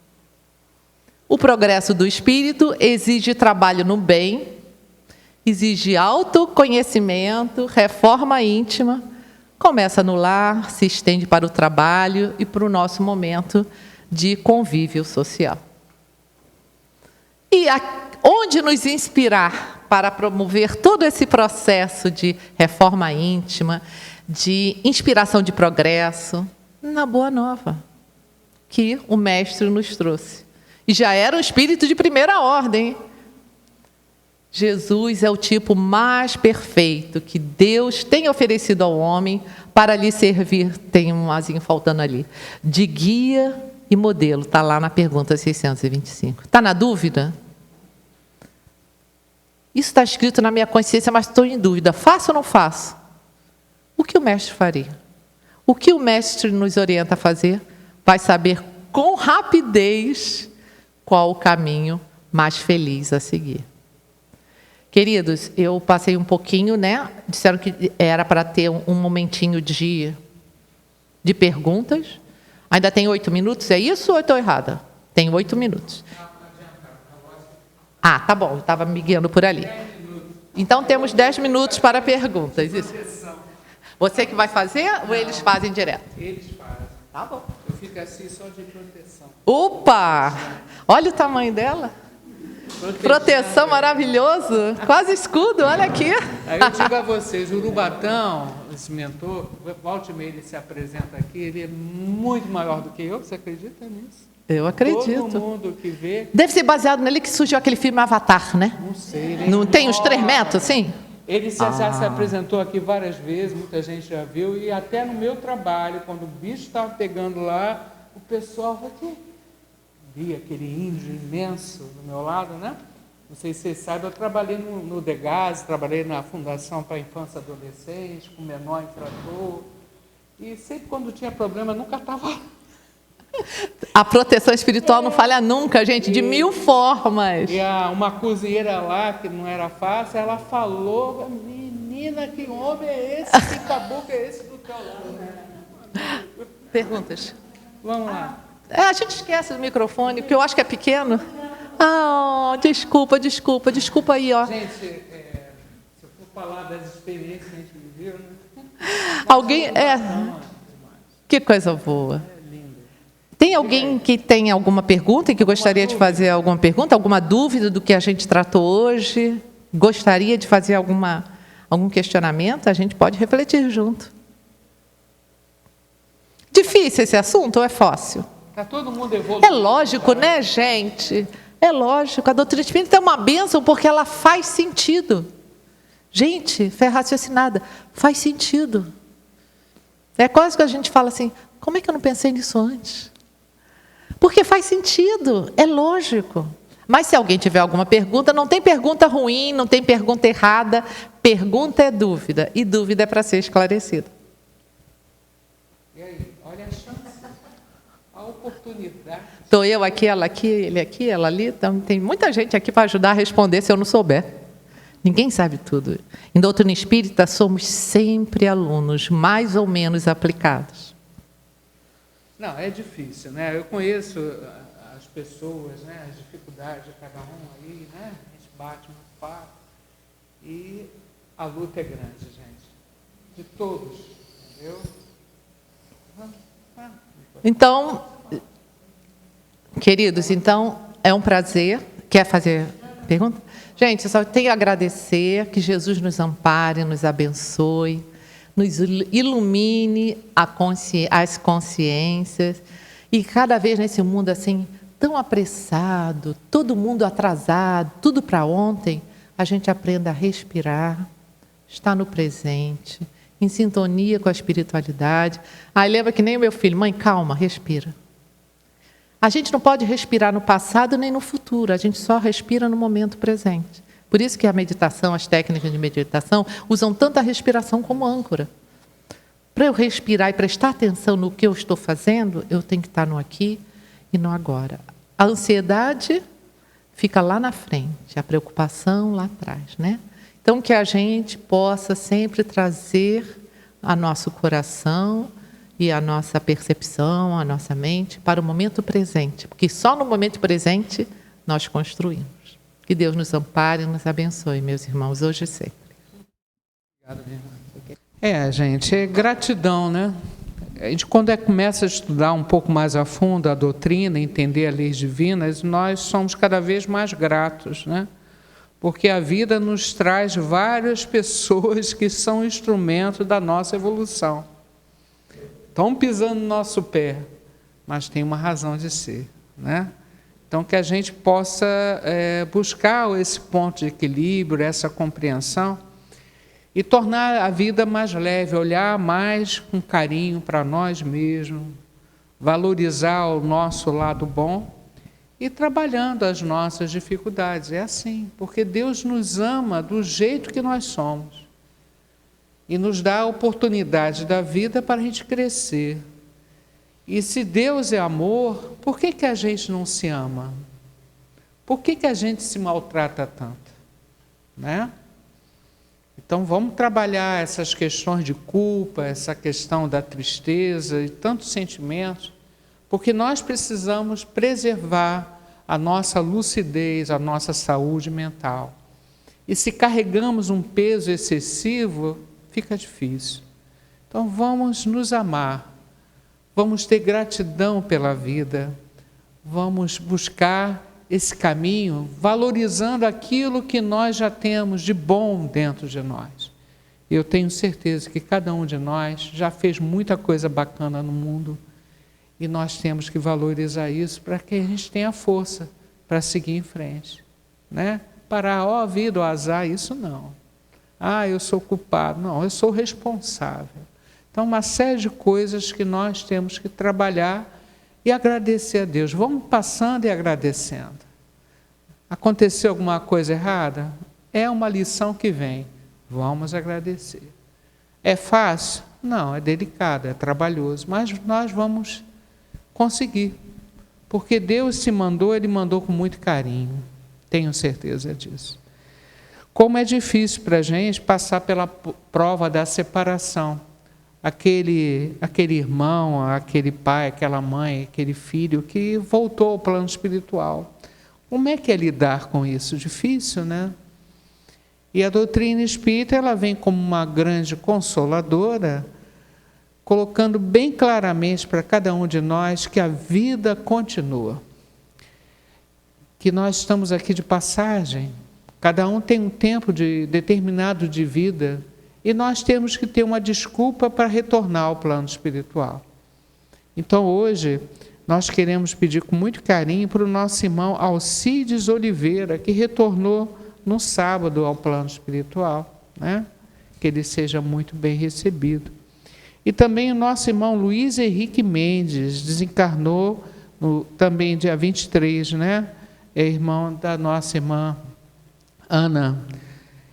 O progresso do espírito exige trabalho no bem, exige autoconhecimento, reforma íntima, começa no lar, se estende para o trabalho e para o nosso momento de convívio social. E onde nos inspirar para promover todo esse processo de reforma íntima, de inspiração de progresso? Na Boa Nova, que o Mestre nos trouxe. E já era um espírito de primeira ordem. Jesus é o tipo mais perfeito que Deus tem oferecido ao homem para lhe servir, tem um azinho faltando ali, de guia e modelo. Está lá na pergunta 625. Está na dúvida? Isso está escrito na minha consciência, mas estou em dúvida. Faço ou não faço? O que o Mestre faria? O que o Mestre nos orienta a fazer? Vai saber com rapidez qual o caminho mais feliz a seguir. Queridos, eu passei um pouquinho, né? Disseram que era para ter um momentinho de perguntas. Ainda tem 8 minutos, é isso ou eu estou errada? Tem 8 minutos. Ah, tá bom, eu estava me guiando por ali. Então temos 10 minutos para perguntas. Isso. Você que vai fazer ou eles fazem direto? Eles fazem. Tá bom. Eu fico assim só de proteção. Opa! Olha o tamanho dela. Proteção maravilhoso. Quase escudo, olha aqui. Aí eu digo a vocês, o Urubatão, esse mentor, volte e meia ele se apresenta aqui, ele é muito maior do que eu, você acredita nisso? Eu acredito. Todo mundo que vê... Deve ser baseado nele que surgiu aquele filme Avatar, né? Não sei. Não tem uns 3 metros, assim? Ele já se apresentou aqui várias vezes, muita gente já viu, e até no meu trabalho, quando o bicho estava pegando lá, o pessoal via aquele índio imenso do meu lado, né? Não sei se vocês sabem, eu trabalhei no DEGAS, trabalhei na Fundação para a Infância e Adolescente, com menor infrator, e sempre quando tinha problema, nunca estava... A proteção espiritual não falha nunca, gente, de 1000 formas. E uma cozinheira lá, que não era fácil, ela falou, menina, que homem é esse? Que caboclo é esse do teu lado? Perguntas? Vamos lá. A gente esquece do microfone, porque eu acho que é pequeno. Ah, desculpa aí, ó. Gente, se eu for falar das experiências que a gente viveu, né? Alguém, que coisa boa. Tem alguém que tem alguma pergunta e que gostaria de fazer alguma pergunta, alguma dúvida do que a gente tratou hoje? Gostaria de fazer algum questionamento? A gente pode refletir junto. Difícil esse assunto ou é fácil? Está todo mundo evoluindo. É lógico, né, gente? É lógico. A doutrina espírita é uma bênção porque ela faz sentido. Gente, fé raciocinada, faz sentido. É quase que a gente fala assim, como é que eu não pensei nisso antes? Porque faz sentido, é lógico. Mas se alguém tiver alguma pergunta, não tem pergunta ruim, não tem pergunta errada. Pergunta é dúvida, e dúvida é para ser esclarecida. E aí, olha a chance, a oportunidade. Estou eu aqui, ela aqui, ele aqui, ela ali. Então, tem muita gente aqui para ajudar a responder se eu não souber. Ninguém sabe tudo. Em doutrina espírita, somos sempre alunos, mais ou menos aplicados. Não, é difícil, né? Eu conheço as pessoas, né? As dificuldades de cada um ali, né? A gente bate muito papo. E a luta é grande, gente. De todos, entendeu? Então, queridos, então, é um prazer. Quer fazer pergunta? Gente, eu só tenho a agradecer, que Jesus nos ampare, nos abençoe, nos ilumine as consciências, e cada vez nesse mundo assim, tão apressado, todo mundo atrasado, tudo para ontem, a gente aprenda a respirar, estar no presente, em sintonia com a espiritualidade. Aí lembra que nem o meu filho, mãe, calma, respira. A gente não pode respirar no passado nem no futuro, a gente só respira no momento presente. Por isso que a meditação, as técnicas de meditação, usam tanto a respiração como âncora. Para eu respirar e prestar atenção no que eu estou fazendo, eu tenho que estar no aqui e no agora. A ansiedade fica lá na frente, a preocupação lá atrás, né? Então, que a gente possa sempre trazer a nosso coração e a nossa percepção, a nossa mente para o momento presente, porque só no momento presente nós construímos. Que Deus nos ampare e nos abençoe, meus irmãos, hoje e sempre. Obrigado, minha irmã. Gente, é gratidão, né? A gente, quando começa a estudar um pouco mais a fundo a doutrina, entender as leis divinas, nós somos cada vez mais gratos, né? Porque a vida nos traz várias pessoas que são instrumentos da nossa evolução. Estão pisando no nosso pé, mas tem uma razão de ser, né? Então, que a gente possa buscar esse ponto de equilíbrio, essa compreensão, e tornar a vida mais leve, olhar mais com carinho para nós mesmos, valorizar o nosso lado bom e trabalhando as nossas dificuldades. É assim, porque Deus nos ama do jeito que nós somos e nos dá a oportunidade da vida para a gente crescer. E se Deus é amor, por que a gente não se ama? Por que a gente se maltrata tanto? Né? Então, vamos trabalhar essas questões de culpa, essa questão da tristeza e tantos sentimentos, porque nós precisamos preservar a nossa lucidez, a nossa saúde mental. E se carregamos um peso excessivo, fica difícil. Então, vamos nos amar, vamos ter gratidão pela vida, vamos buscar esse caminho, valorizando aquilo que nós já temos de bom dentro de nós. Eu tenho certeza que cada um de nós já fez muita coisa bacana no mundo e nós temos que valorizar isso para que a gente tenha força para seguir em frente, né? Parar, vida, azar, isso não. Eu sou culpado. Não, eu sou responsável. Então, uma série de coisas que nós temos que trabalhar e agradecer a Deus. Vamos passando e agradecendo. Aconteceu alguma coisa errada? É uma lição que vem. Vamos agradecer. É fácil? Não, é delicado, é trabalhoso, mas nós vamos conseguir. Porque Deus se mandou, Ele mandou com muito carinho. Tenho certeza disso. Como é difícil para a gente passar pela prova da separação. Aquele irmão, aquele pai, aquela mãe, aquele filho que voltou ao plano espiritual. Como é que é lidar com isso? Difícil, né? E a doutrina espírita, ela vem como uma grande consoladora, colocando bem claramente para cada um de nós que a vida continua. Que nós estamos aqui de passagem, cada um tem um tempo determinado de vida, e nós temos que ter uma desculpa para retornar ao plano espiritual. Então, hoje, nós queremos pedir com muito carinho para o nosso irmão Alcides Oliveira, que retornou no sábado ao plano espiritual, né? Que ele seja muito bem recebido. E também o nosso irmão Luiz Henrique Mendes, desencarnou também dia 23, né? É irmão da nossa irmã Ana.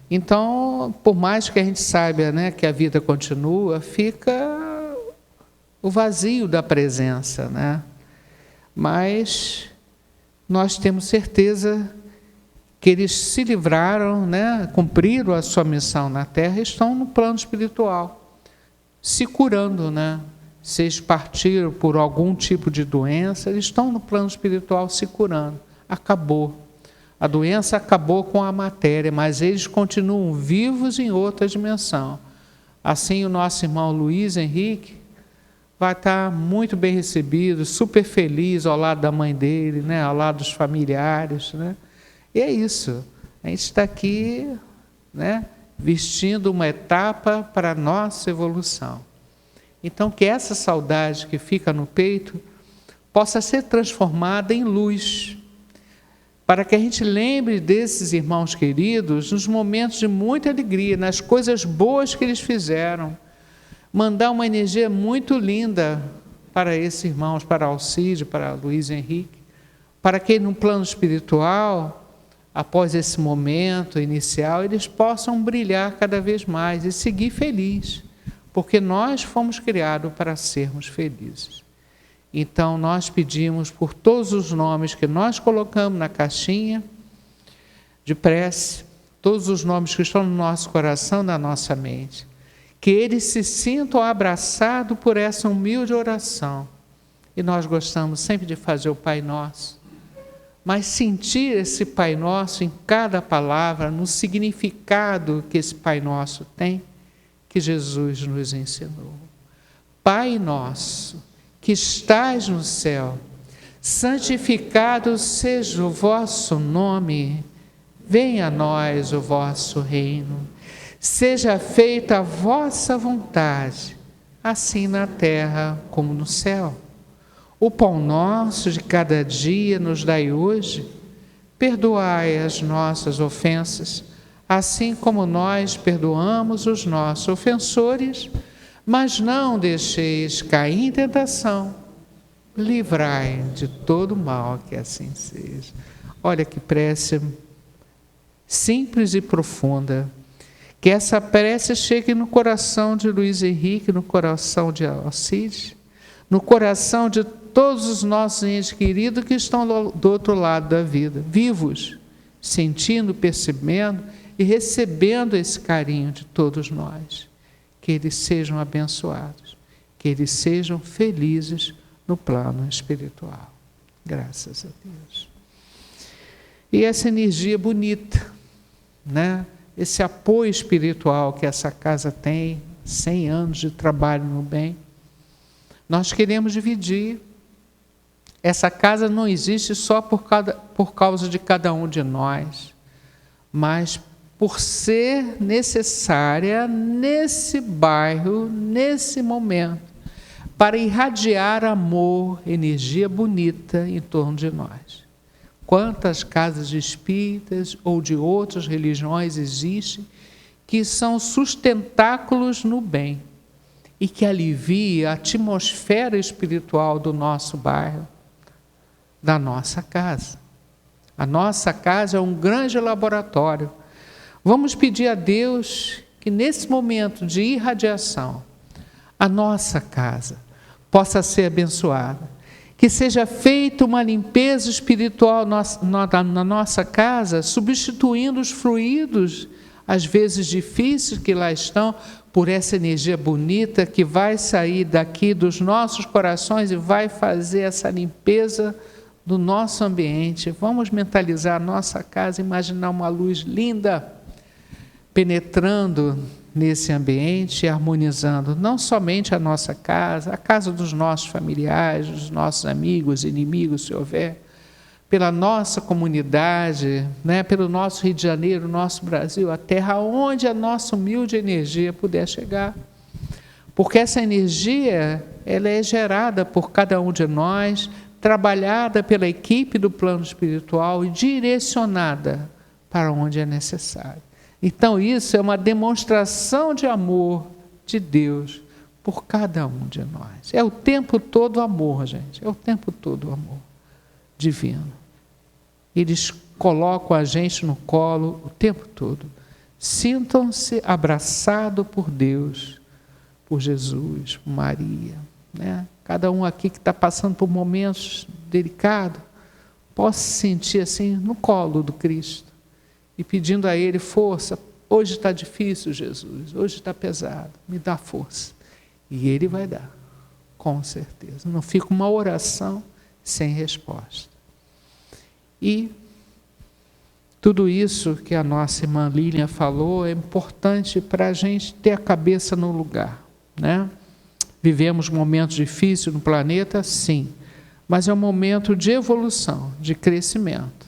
Então, por mais que a gente saiba, né, que a vida continua, fica o vazio da presença, né? Mas nós temos certeza que eles se livraram, né, cumpriram a sua missão na Terra e estão no plano espiritual, se curando, né? Se eles partiram por algum tipo de doença, eles estão no plano espiritual se curando. Acabou. A doença acabou com a matéria, mas eles continuam vivos em outra dimensão. Assim, o nosso irmão Luiz Henrique vai estar muito bem recebido, super feliz ao lado da mãe dele, né, ao lado dos familiares, né? E é isso. A gente está aqui, né, vestindo uma etapa para a nossa evolução. Então, que essa saudade que fica no peito possa ser transformada em luz, para que a gente lembre desses irmãos queridos nos momentos de muita alegria, nas coisas boas que eles fizeram. Mandar uma energia muito linda para esses irmãos, para Alcide, para Luiz Henrique, para que no plano espiritual, após esse momento inicial, eles possam brilhar cada vez mais e seguir feliz, porque nós fomos criados para sermos felizes. Então, nós pedimos por todos os nomes que nós colocamos na caixinha de prece, todos os nomes que estão no nosso coração, na nossa mente, que eles se sintam abraçados por essa humilde oração. E nós gostamos sempre de fazer o Pai Nosso, mas sentir esse Pai Nosso em cada palavra, no significado que esse Pai Nosso tem, que Jesus nos ensinou. Pai nosso, que estais no céu, santificado seja o vosso nome, venha a nós o vosso reino, seja feita a vossa vontade, assim na terra como no céu. O pão nosso de cada dia nos dai hoje, perdoai as nossas ofensas, assim como nós perdoamos os nossos ofensores, mas não deixeis cair em tentação, livrai de todo mal, que assim seja. Olha que prece simples e profunda. Que essa prece chegue no coração de Luiz Henrique, no coração de Alcide, no coração de todos os nossos entes queridos que estão do outro lado da vida, vivos, sentindo, percebendo e recebendo esse carinho de todos nós. Que eles sejam abençoados, que eles sejam felizes no plano espiritual. Graças a Deus. E essa energia bonita, né? Esse apoio espiritual que essa casa tem, 100 anos de trabalho no bem, nós queremos dividir. Essa casa não existe só por causa de cada um de nós, mas por ser necessária nesse bairro, nesse momento, para irradiar amor, energia bonita em torno de nós. Quantas casas espíritas ou de outras religiões existem que são sustentáculos no bem e que alivia a atmosfera espiritual do nosso bairro, da nossa casa. A nossa casa é um grande laboratório. Vamos pedir a Deus que nesse momento de irradiação, a nossa casa possa ser abençoada. Que seja feita uma limpeza espiritual na nossa casa, substituindo os fluidos, às vezes difíceis que lá estão, por essa energia bonita que vai sair daqui dos nossos corações e vai fazer essa limpeza do nosso ambiente. Vamos mentalizar a nossa casa, imaginar uma luz linda penetrando nesse ambiente e harmonizando não somente a nossa casa, a casa dos nossos familiares, dos nossos amigos, inimigos, se houver, pela nossa comunidade, né, pelo nosso Rio de Janeiro, nosso Brasil, a terra onde a nossa humilde energia puder chegar. Porque essa energia, ela é gerada por cada um de nós, trabalhada pela equipe do plano espiritual e direcionada para onde é necessário. Então, isso é uma demonstração de amor de Deus por cada um de nós. É o tempo todo amor, gente. É o tempo todo amor divino. Eles colocam a gente no colo o tempo todo. Sintam-se abraçados por Deus, por Jesus, por Maria, né? Cada um aqui que está passando por momentos delicados, possa se sentir assim no colo do Cristo. E pedindo a Ele força. Hoje está difícil, Jesus, hoje está pesado, me dá força. E Ele vai dar, com certeza. Não fica uma oração sem resposta. E tudo isso que a nossa irmã Lilian falou é importante para a gente ter a cabeça no lugar, né? Vivemos momentos difíceis no planeta, sim, mas é um momento de evolução, de crescimento.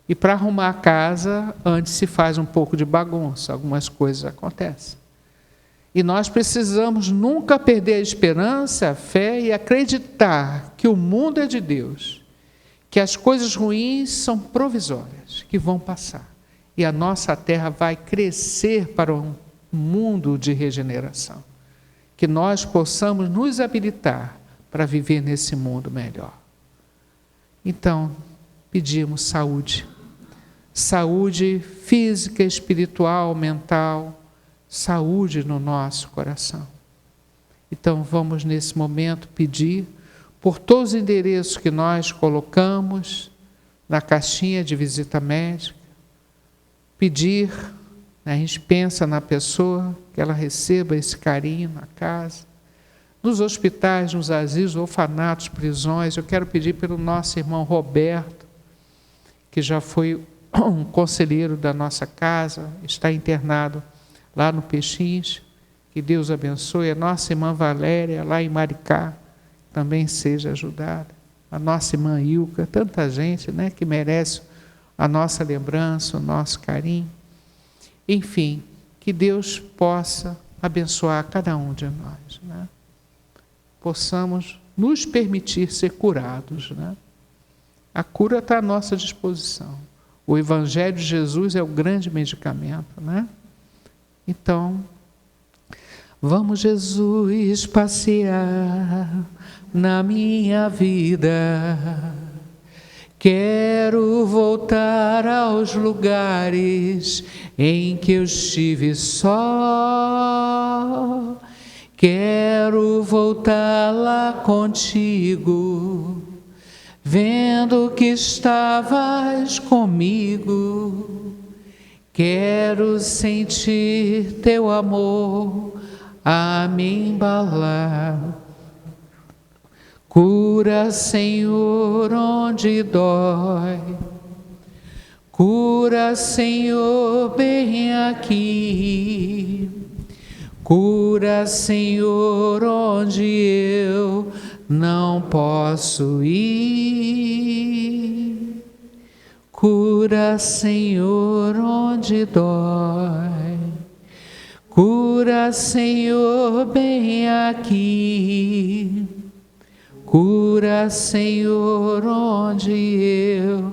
E para arrumar a casa, antes se faz um pouco de bagunça, algumas coisas acontecem. E nós precisamos nunca perder a esperança, a fé e acreditar que o mundo é de Deus, que as coisas ruins são provisórias, que vão passar. E a nossa terra vai crescer para um mundo de regeneração. Que nós possamos nos habilitar para viver nesse mundo melhor. Então, pedimos saúde. Saúde física, espiritual, mental, saúde no nosso coração. Então, vamos nesse momento pedir por todos os endereços que nós colocamos na caixinha de visita médica, pedir, né, a gente pensa na pessoa, que ela receba esse carinho na casa, nos hospitais, nos asilos, orfanatos, prisões. Eu quero pedir pelo nosso irmão Roberto, que já foi um conselheiro da nossa casa, está internado lá no Peixins, que Deus abençoe. A nossa irmã Valéria, lá em Maricá, também seja ajudada. A nossa irmã Ilka, tanta gente, né, que merece a nossa lembrança, o nosso carinho. Enfim, que Deus possa abençoar cada um de nós, né? Possamos nos permitir ser curados, né? A cura está à nossa disposição. O Evangelho de Jesus é o grande medicamento, né? Então, vamos, Jesus, passear na minha vida. Quero voltar aos lugares em que eu estive só. Quero voltar lá contigo, vendo que estavas comigo. Quero sentir teu amor a me embalar. Cura, Senhor, onde dói. Cura, Senhor, bem aqui. Cura, Senhor, onde eu não posso ir. Cura, Senhor, onde dói. Cura, Senhor, bem aqui. Cura, Senhor, onde eu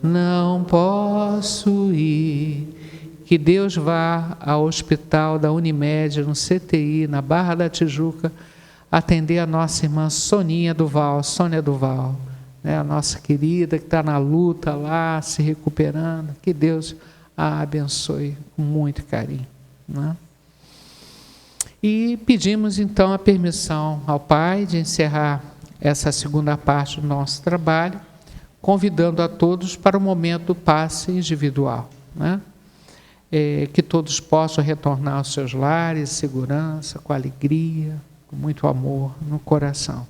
não posso ir. Que Deus vá ao hospital da Unimed, no CTI, na Barra da Tijuca, atender a nossa irmã Sônia Duval, né, a nossa querida que está na luta lá, se recuperando. Que Deus a abençoe com muito carinho, né? E pedimos então a permissão ao Pai de encerrar essa segunda parte do nosso trabalho, convidando a todos para o momento do passe individual, né? Que todos possam retornar aos seus lares, segurança, com alegria, com muito amor no coração.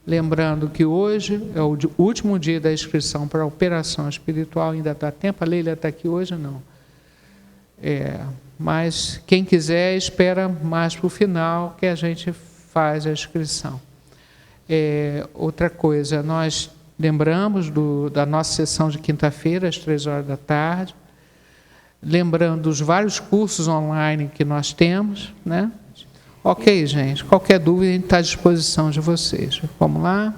Lembrando que hoje é o último dia da inscrição para a operação espiritual, ainda dá tempo. A Leila está aqui hoje? Não. Mas quem quiser, espera mais para o final, que a gente faz a inscrição. Outra coisa, nós lembramos da nossa sessão de quinta-feira, às 15h. Lembrando os vários cursos online que nós temos, né? Ok, gente, qualquer dúvida, a gente está à disposição de vocês. Vamos lá?